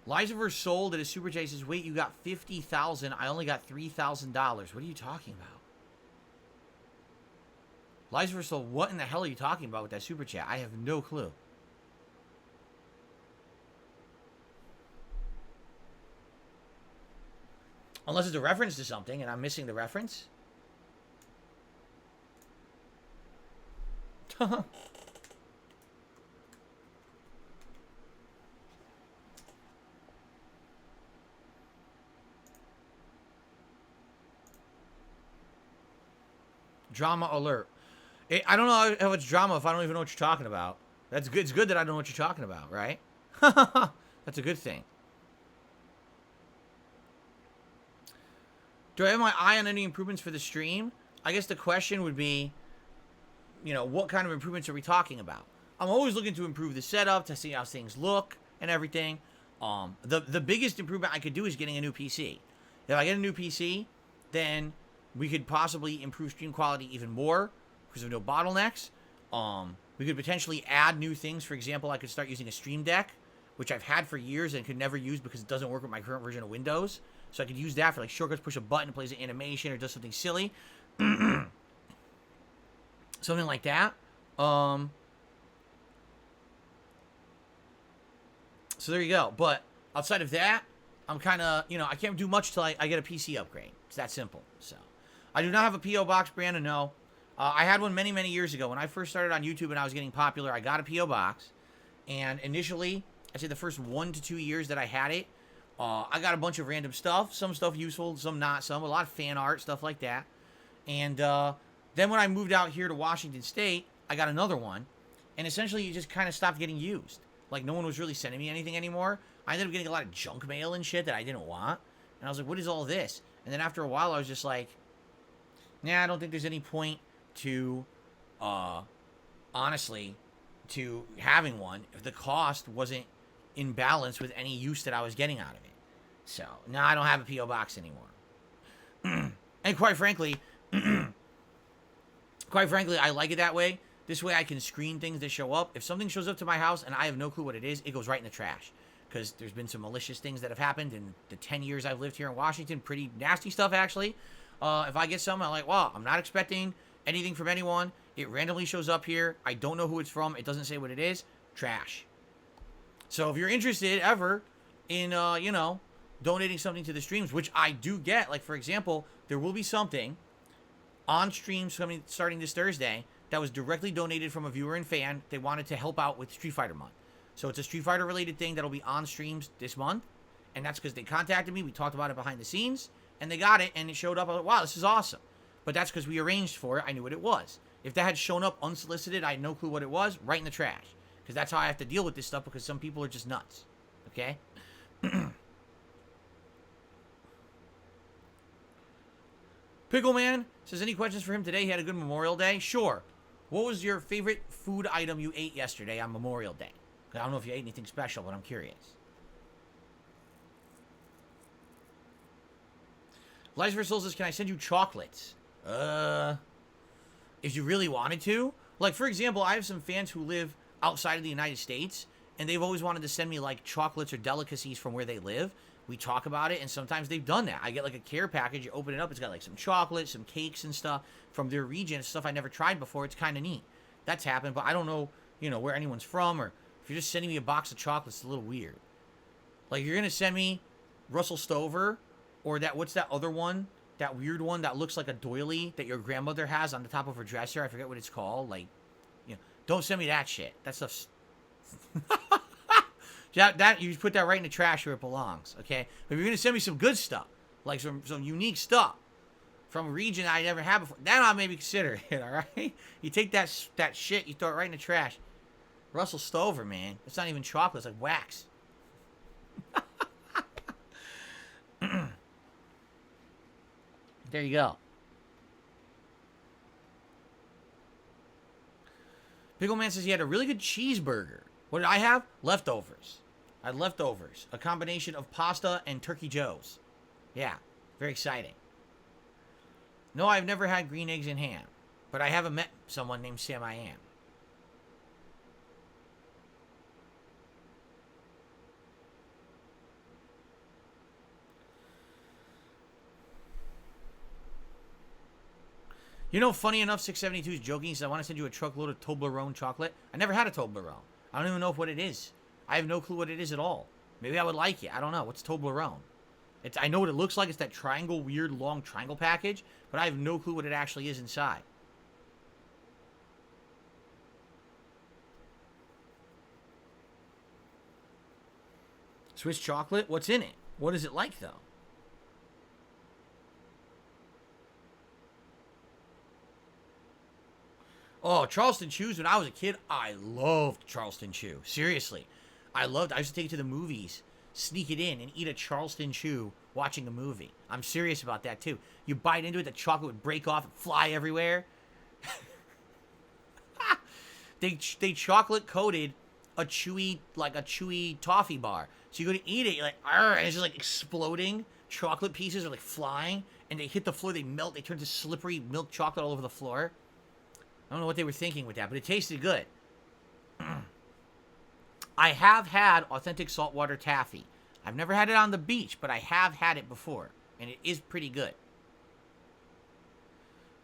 Liza vs. Soul did a super chat. Says, wait, you got 50,000. I only got $3,000. What are you talking about? Liza vs. Soul, what in the hell are you talking about with that super chat? I have no clue. Unless it's a reference to something and I'm missing the reference. Drama alert. I don't know how it's drama if I don't even know what you're talking about. That's good. It's good that I know what you're talking about, right? That's a good thing. Do I have my eye on any improvements for the stream? I guess the question would be, you know, what kind of improvements are we talking about? I'm always looking to improve the setup, to see how things look and everything. The biggest improvement I could do is getting a new PC. If I get a new PC, then we could possibly improve stream quality even more because of no bottlenecks. We could potentially add new things. For example, I could start using a Stream Deck, which I've had for years and could never use because it doesn't work with my current version of Windows. So I could use that for like shortcuts, push a button, it plays an animation, or does something silly. Something like that. So there you go. But outside of that, I'm kind of, I can't do much till I get a PC upgrade. It's that simple. So I do not have a P.O. box, Brandon, no. I had one many, many years ago. When I first started on YouTube and I was getting popular, I got a P.O. box. And initially, I'd say the first 1 to 2 years that I had it, I got a bunch of random stuff. Some stuff useful, some not, some. A lot of fan art, stuff like that. And then when I moved out here to Washington State, I got another one. And essentially, it just kind of stopped getting used. Like, no one was really sending me anything anymore. I ended up getting a lot of junk mail and shit that I didn't want. And I was like, what is all this? And then after a while, I was just like, nah, I don't think there's any point to, honestly, to having one if the cost wasn't in balance with any use that I was getting out of it. So, now I don't have a P.O. box anymore. And quite frankly, I like it that way. This way I can screen things that show up. If something shows up to my house and I have no clue what it is, it goes right in the trash. Because there's been some malicious things that have happened in the 10 years I've lived here in Washington. Pretty nasty stuff, actually. If I get something, I'm like, wow, I'm not expecting anything from anyone. It randomly shows up here. I don't know who it's from. It doesn't say what it is. Trash. So if you're interested ever in, donating something to the streams, which I do get, like, for example, there will be something on streams starting this Thursday that was directly donated from a viewer and fan. They wanted to help out with Street Fighter month. So it's a Street Fighter related thing that'll be on streams this month. And that's because they contacted me. We talked about it behind the scenes. And they got it. And it showed up. I was like, wow, this is awesome. But that's because we arranged for it. I knew what it was. If that had shown up unsolicited, I had no clue what it was. Right in the trash. Because that's how I have to deal with this stuff. Because some people are just nuts. Okay? Pickleman says, any questions for him today? He had a good Memorial Day. Sure. What was your favorite food item you ate yesterday on Memorial Day? I don't know if you ate anything special, but I'm curious. Lies for Souls says, can I send you chocolates? If you really wanted to. Like, for example, I have some fans who live outside of the United States, and they've always wanted to send me, like, chocolates or delicacies from where they live. We talk about it, and sometimes they've done that. I get, like, a care package. You open it up. It's got, like, some chocolate, some cakes and stuff from their region. It's stuff I never tried before. It's kind of neat. That's happened, but I don't know, where anyone's from, or if you're just sending me a box of chocolates, it's a little weird. Like, you're going to send me Russell Stover, or what's that other one? That weird one that looks like a doily that your grandmother has on the top of her dresser. I forget what it's called. Like, don't send me that shit. That stuff's... that you put that right in the trash where it belongs, okay? But if you're going to send me some good stuff, like some unique stuff from a region I never had before, then I'll maybe consider it, all right? You take that shit, you throw it right in the trash. Russell Stover, man. It's not even chocolate. It's like wax. There you go. Pickleman says he had a really good cheeseburger. What did I have? Leftovers. I had leftovers. A combination of pasta and Turkey Joe's. Yeah. Very exciting. No, I've never had green eggs and ham. But I haven't met someone named Sam I Am. Funny enough, 672 is joking. He says, I want to send you a truckload of Toblerone chocolate. I never had a Toblerone. I don't even know what it is. I have no clue what it is at all. Maybe I would like it. I don't know. What's Toblerone? I know what it looks like. It's that triangle, weird, long triangle package. But I have no clue what it actually is inside. Swiss chocolate? What's in it? What is it like, though? Oh, Charleston Chews. When I was a kid, I loved Charleston Chew. Seriously. I used to take it to the movies, sneak it in, and eat a Charleston Chew watching a movie. I'm serious about that, too. You bite into it, the chocolate would break off and fly everywhere. They chocolate coated a chewy toffee bar. So you go to eat it, you're like, and it's just like exploding. Chocolate pieces are like flying, and they hit the floor, they melt, they turn to slippery milk chocolate all over the floor. I don't know what they were thinking with that, but it tasted good. I have had authentic saltwater taffy. I've never had it on the beach, but I have had it before, and it is pretty good.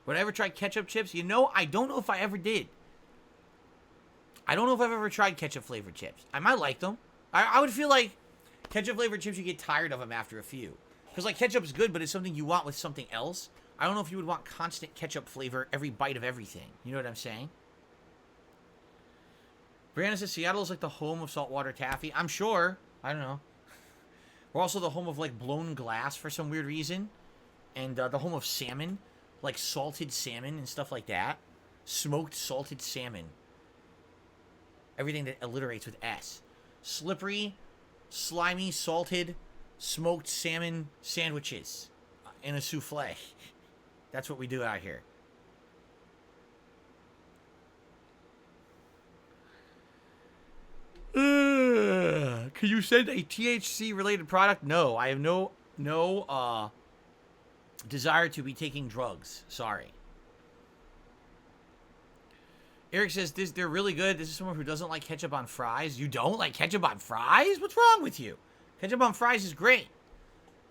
Would I ever try ketchup chips? I don't know if I ever did. I don't know if I've ever tried ketchup flavored chips. I might like them. I would feel like ketchup flavored chips, you get tired of them after a few. Because, like, ketchup's good, but it's something you want with something else. I don't know if you would want constant ketchup flavor every bite of everything. You know what I'm saying? Brianna says Seattle is like the home of saltwater taffy. I'm sure. I don't know. We're also the home of, like, blown glass for some weird reason. And the home of salmon. Like, salted salmon and stuff like that. Smoked salted salmon. Everything that alliterates with S. Slippery, slimy, salted, smoked salmon sandwiches. In a souffle. That's what we do out here. Can you send a THC related product? No, I have no desire to be taking drugs. Sorry. Eric says they're really good. This is someone who doesn't like ketchup on fries. You don't like ketchup on fries? What's wrong with you? Ketchup on fries is great.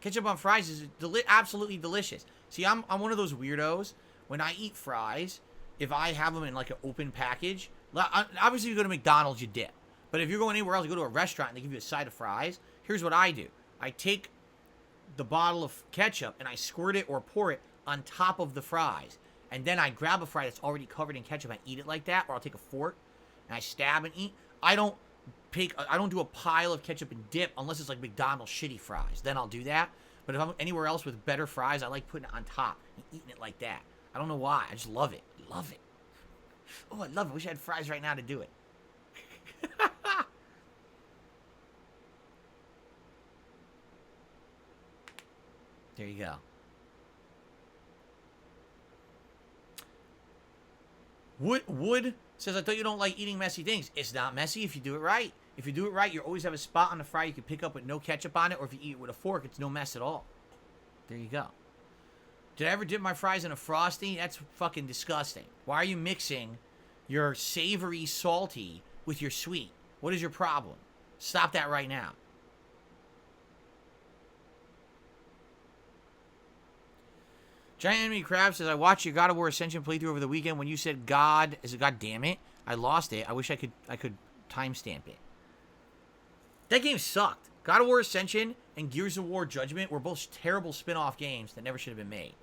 Ketchup on fries is absolutely delicious. See, I'm one of those weirdos. When I eat fries, if I have them in like an open package, obviously you go to McDonald's, you dip. But if you're going anywhere else, you go to a restaurant and they give you a side of fries, here's what I do. I take the bottle of ketchup and I squirt it or pour it on top of the fries. And then I grab a fry that's already covered in ketchup and eat it like that. Or I'll take a fork and I stab and eat. I don't do a pile of ketchup and dip unless it's like McDonald's shitty fries. Then I'll do that. But if I'm anywhere else with better fries, I like putting it on top and eating it like that. I don't know why. I just love it. Love it. Oh, I love it. Wish I had fries right now to do it. There you go. Wood says, I thought you don't like eating messy things. It's not messy if you do it right. If you do it right, you always have a spot on the fry you can pick up with no ketchup on it, or if you eat it with a fork, it's no mess at all. There you go. Did I ever dip my fries in a Frosty? That's fucking disgusting. Why are you mixing your savory salty with your sweet? What is your problem? Stop that right now. Giant Enemy Crab says, I watched your God of War Ascension playthrough over the weekend. When you said God damn it, I lost it. I wish I could timestamp it. That game sucked. God of War Ascension and Gears of War Judgment were both terrible spin-off games that never should have been made.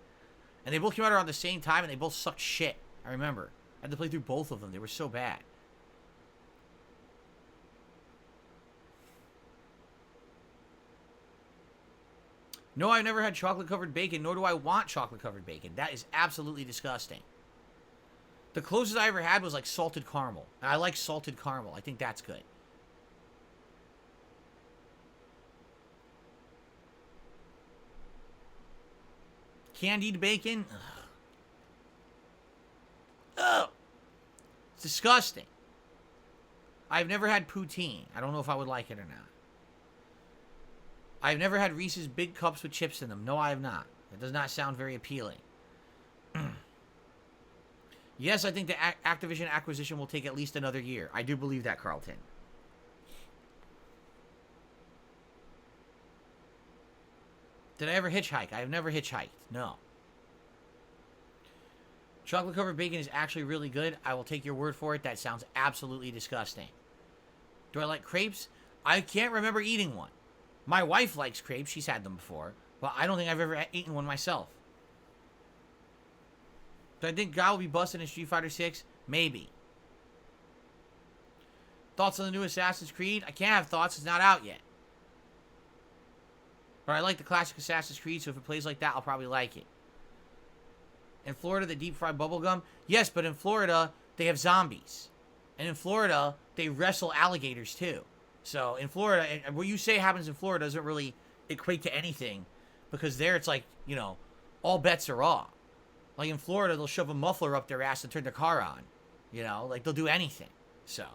And they both came out around the same time, and they both sucked shit. I remember. I had to play through both of them. They were so bad. No, I've never had chocolate-covered bacon, nor do I want chocolate-covered bacon. That is absolutely disgusting. The closest I ever had was, like, salted caramel. And I like salted caramel. I think that's good. Candied bacon? Ugh. Ugh. It's disgusting. I've never had poutine. I don't know if I would like it or not. I've never had Reese's Big Cups with chips in them. No, I have not. It does not sound very appealing. Yes, I think the Activision acquisition will take at least another year. I do believe that, Carlton. Did I ever hitchhike? I have never hitchhiked. No. Chocolate-covered bacon is actually really good. I will take your word for it. That sounds absolutely disgusting. Do I like crepes? I can't remember eating one. My wife likes crepes. She's had them before. But I don't think I've ever eaten one myself. Do I think God will be busted in Street Fighter 6? Maybe. Thoughts on the new Assassin's Creed? I can't have thoughts. It's not out yet. But I like the classic Assassin's Creed, so if it plays like that, I'll probably like it. In Florida, the deep-fried bubblegum? Yes, but in Florida, they have zombies. And in Florida, they wrestle alligators, too. So, in Florida, and what you say happens in Florida doesn't really equate to anything. Because there, it's like, you know, all bets are off. Like, in Florida, they'll shove a muffler up their ass and turn their car on. You know, like, they'll do anything. So.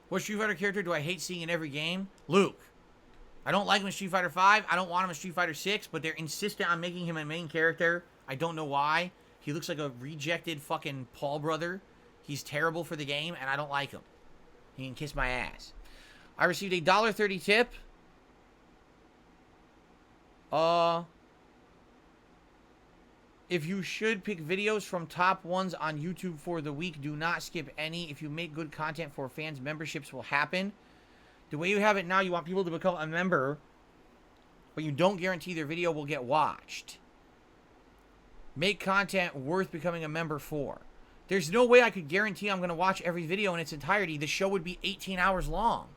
What Street Fighter character do I hate seeing in every game? Luke. I don't like him in Street Fighter 5. I don't want him in Street Fighter 6, but they're insistent on making him a main character. I don't know why. He looks like a rejected fucking Paul brother. He's terrible for the game, and I don't like him. He can kiss my ass. I received a $1.30 tip. If you should pick videos from top ones on YouTube for the week, do not skip any. If you make good content for fans, memberships will happen. The way you have it now, you want people to become a member, but you don't guarantee their video will get watched. Make content worth becoming a member for. There's no way I could guarantee I'm going to watch every video in its entirety. The show would be 18 hours long.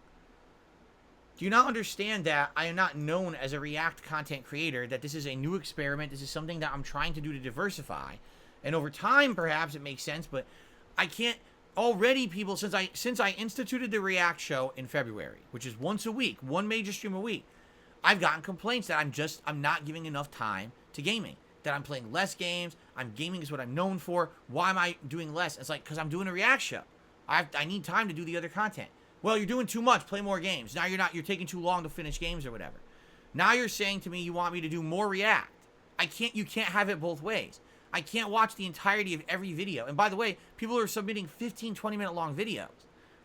Do you not understand that I am not known as a React content creator, that this is a new experiment, this is something that I'm trying to do to diversify, and over time, perhaps it makes sense, but I can't, already people, since I instituted the React show in February, which is once a week, one major stream a week, I've gotten complaints that I'm not giving enough time to gaming, that I'm playing less games, gaming is what I'm known for, why am I doing less? It's like, because I'm doing a React show. I need time to do the other content. Well, you're doing too much. Play more games. Now you're taking too long to finish games or whatever. Now you're saying to me you want me to do more React. You can't have it both ways. I can't watch the entirety of every video. And by the way, people are submitting 15, 20-minute long videos.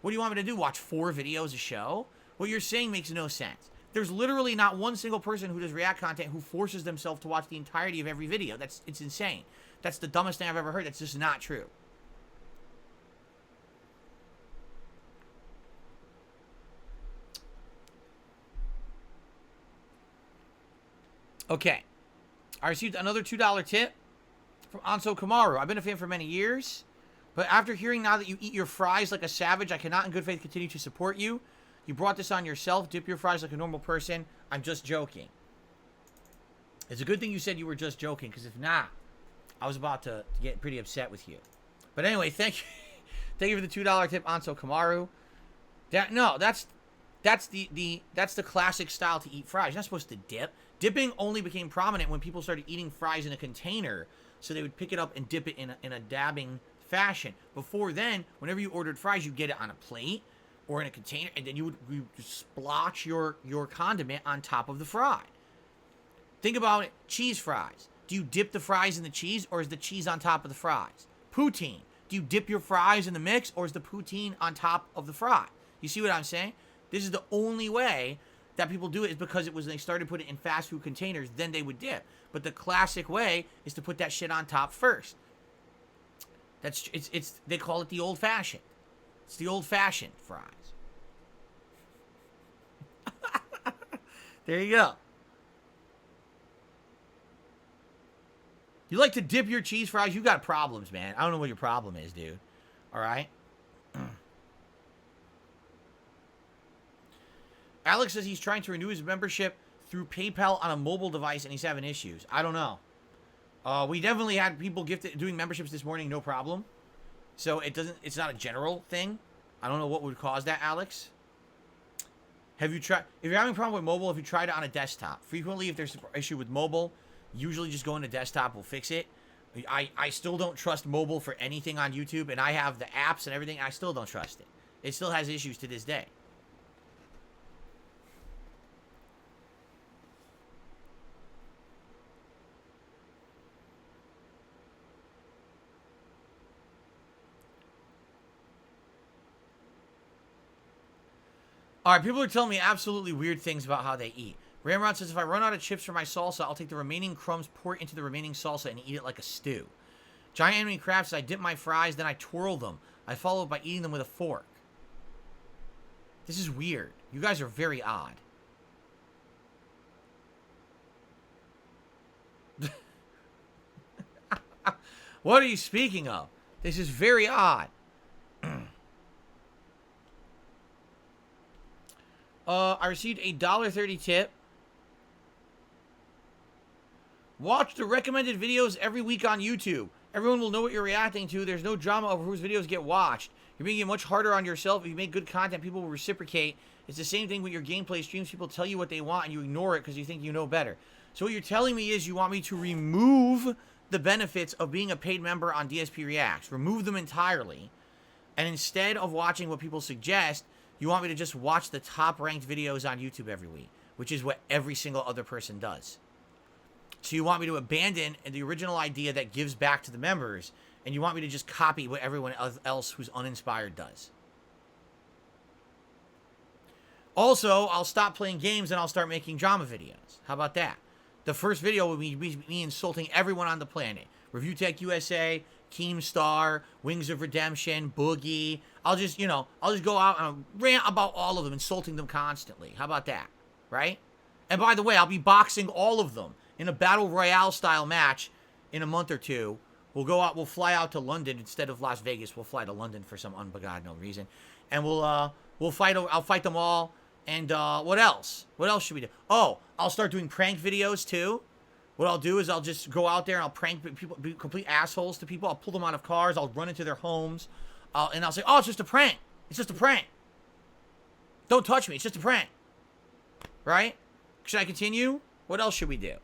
What do you want me to do? Watch 4 videos a show? What you're saying makes no sense. There's literally not one single person who does React content who forces themselves to watch the entirety of every video. It's insane. That's the dumbest thing I've ever heard. That's just not true. Okay. I received another $2 tip from Anso Kamaru. I've been a fan for many years, but after hearing now that you eat your fries like a savage, I cannot in good faith continue to support you. You brought this on yourself. Dip your fries like a normal person. I'm just joking. It's a good thing you said you were just joking, because if not, I was about to get pretty upset with you. But anyway, thank you. Thank you for the $2 tip, Anso Kamaru. That's the classic style to eat fries. You're not supposed to dip. Dipping only became prominent when people started eating fries in a container, so they would pick it up and dip it in a dabbing fashion. Before then, whenever you ordered fries, you'd get it on a plate or in a container, and then you would splotch your condiment on top of the fry. Think about it. Cheese fries. Do you dip the fries in the cheese, or is the cheese on top of the fries? Poutine. Do you dip your fries in the mix, or is the poutine on top of the fry? You see what I'm saying? This is the only way that people do it, is because it was they started putting it in fast food containers, then they would dip. But the classic way is to put that shit on top first. They call it the old fashioned. It's the old fashioned fries. There you go. You like to dip your cheese fries? You got problems, man. I don't know what your problem is, dude. All right? Alex says he's trying to renew his membership through PayPal on a mobile device, and he's having issues. I don't know. We definitely had people doing memberships this morning, no problem. So it's not a general thing. I don't know what would cause that, Alex. Have you tried, if you're having a problem with mobile, if you tried it on a desktop? Frequently, if there's an issue with mobile, usually just going to desktop will fix it. I still don't trust mobile for anything on YouTube, and I have the apps and everything. I still don't trust it. It still has issues to this day. All right, people are telling me absolutely weird things about how they eat. Ramrod says, if I run out of chips for my salsa, I'll take the remaining crumbs, pour it into the remaining salsa, and eat it like a stew. Giant Enemy Crafts says, I dip my fries, then I twirl them. I follow it by eating them with a fork. This is weird. You guys are very odd. What are you speaking of? This is very odd. I received a $1.30 tip. Watch the recommended videos every week on YouTube. Everyone will know what you're reacting to. There's no drama over whose videos get watched. You're making it much harder on yourself. If you make good content, people will reciprocate. It's the same thing with your gameplay streams. People tell you what they want, and you ignore it because you think you know better. So what you're telling me is you want me to remove the benefits of being a paid member on DSP Reacts. Remove them entirely. And instead of watching what people suggest, you want me to just watch the top-ranked videos on YouTube every week, which is what every single other person does. So you want me to abandon the original idea that gives back to the members, and you want me to just copy what everyone else who's uninspired does. Also, I'll stop playing games and I'll start making drama videos. How about that? The first video will be me insulting everyone on the planet. Review Tech USA, Keemstar, Wings of Redemption, Boogie. I'll just go out and rant about all of them, insulting them constantly. How about that? Right? And by the way, I'll be boxing all of them in a Battle Royale style match in a month or two. We'll fly out to London instead of Las Vegas. We'll fly to London for some unbegotten reason. And we'll fight, I'll fight them all. And what else? What else should we do? Oh, I'll start doing prank videos too. What I'll do is I'll just go out there and I'll prank people, be complete assholes to people. I'll pull them out of cars. I'll run into their homes. And I'll say, oh, it's just a prank. It's just a prank. Don't touch me. It's just a prank. Right? Should I continue? What else should we do?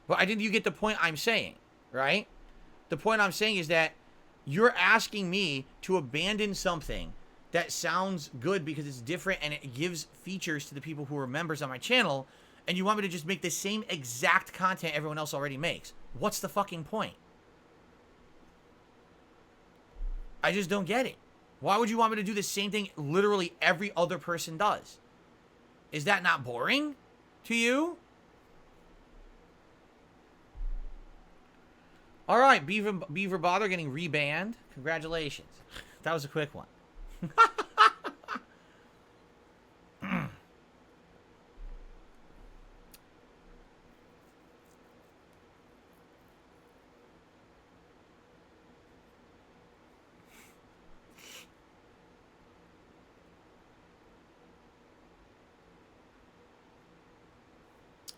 Well, I think you get the point I'm saying, right? The point I'm saying is that you're asking me to abandon something that sounds good because it's different and it gives features to the people who are members on my channel, and you want me to just make the same exact content everyone else already makes. What's the fucking point? I just don't get it. Why would you want me to do the same thing literally every other person does? Is that not boring to you? All right, Beaver Bother getting rebanned. Congratulations. That was a quick one.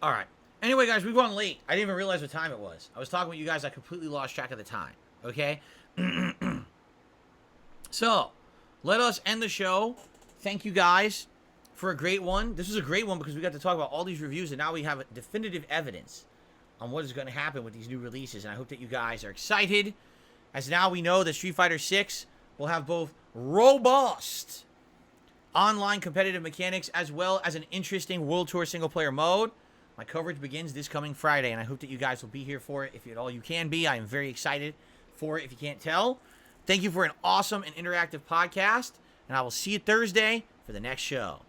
All right. Anyway, guys, we've gone late. I didn't even realize what time it was. I was talking with you guys. I completely lost track of the time. Okay? So, let us end the show. Thank you guys for a great one. This was a great one because we got to talk about all these reviews, and now we have definitive evidence on what is going to happen with these new releases. And I hope that you guys are excited, as now we know that Street Fighter 6 will have both robust online competitive mechanics as well as an interesting World Tour single-player mode. My coverage begins this coming Friday, and I hope that you guys will be here for it if at all you can be. I am very excited for it if you can't tell. Thank you for an awesome and interactive podcast, and I will see you Thursday for the next show.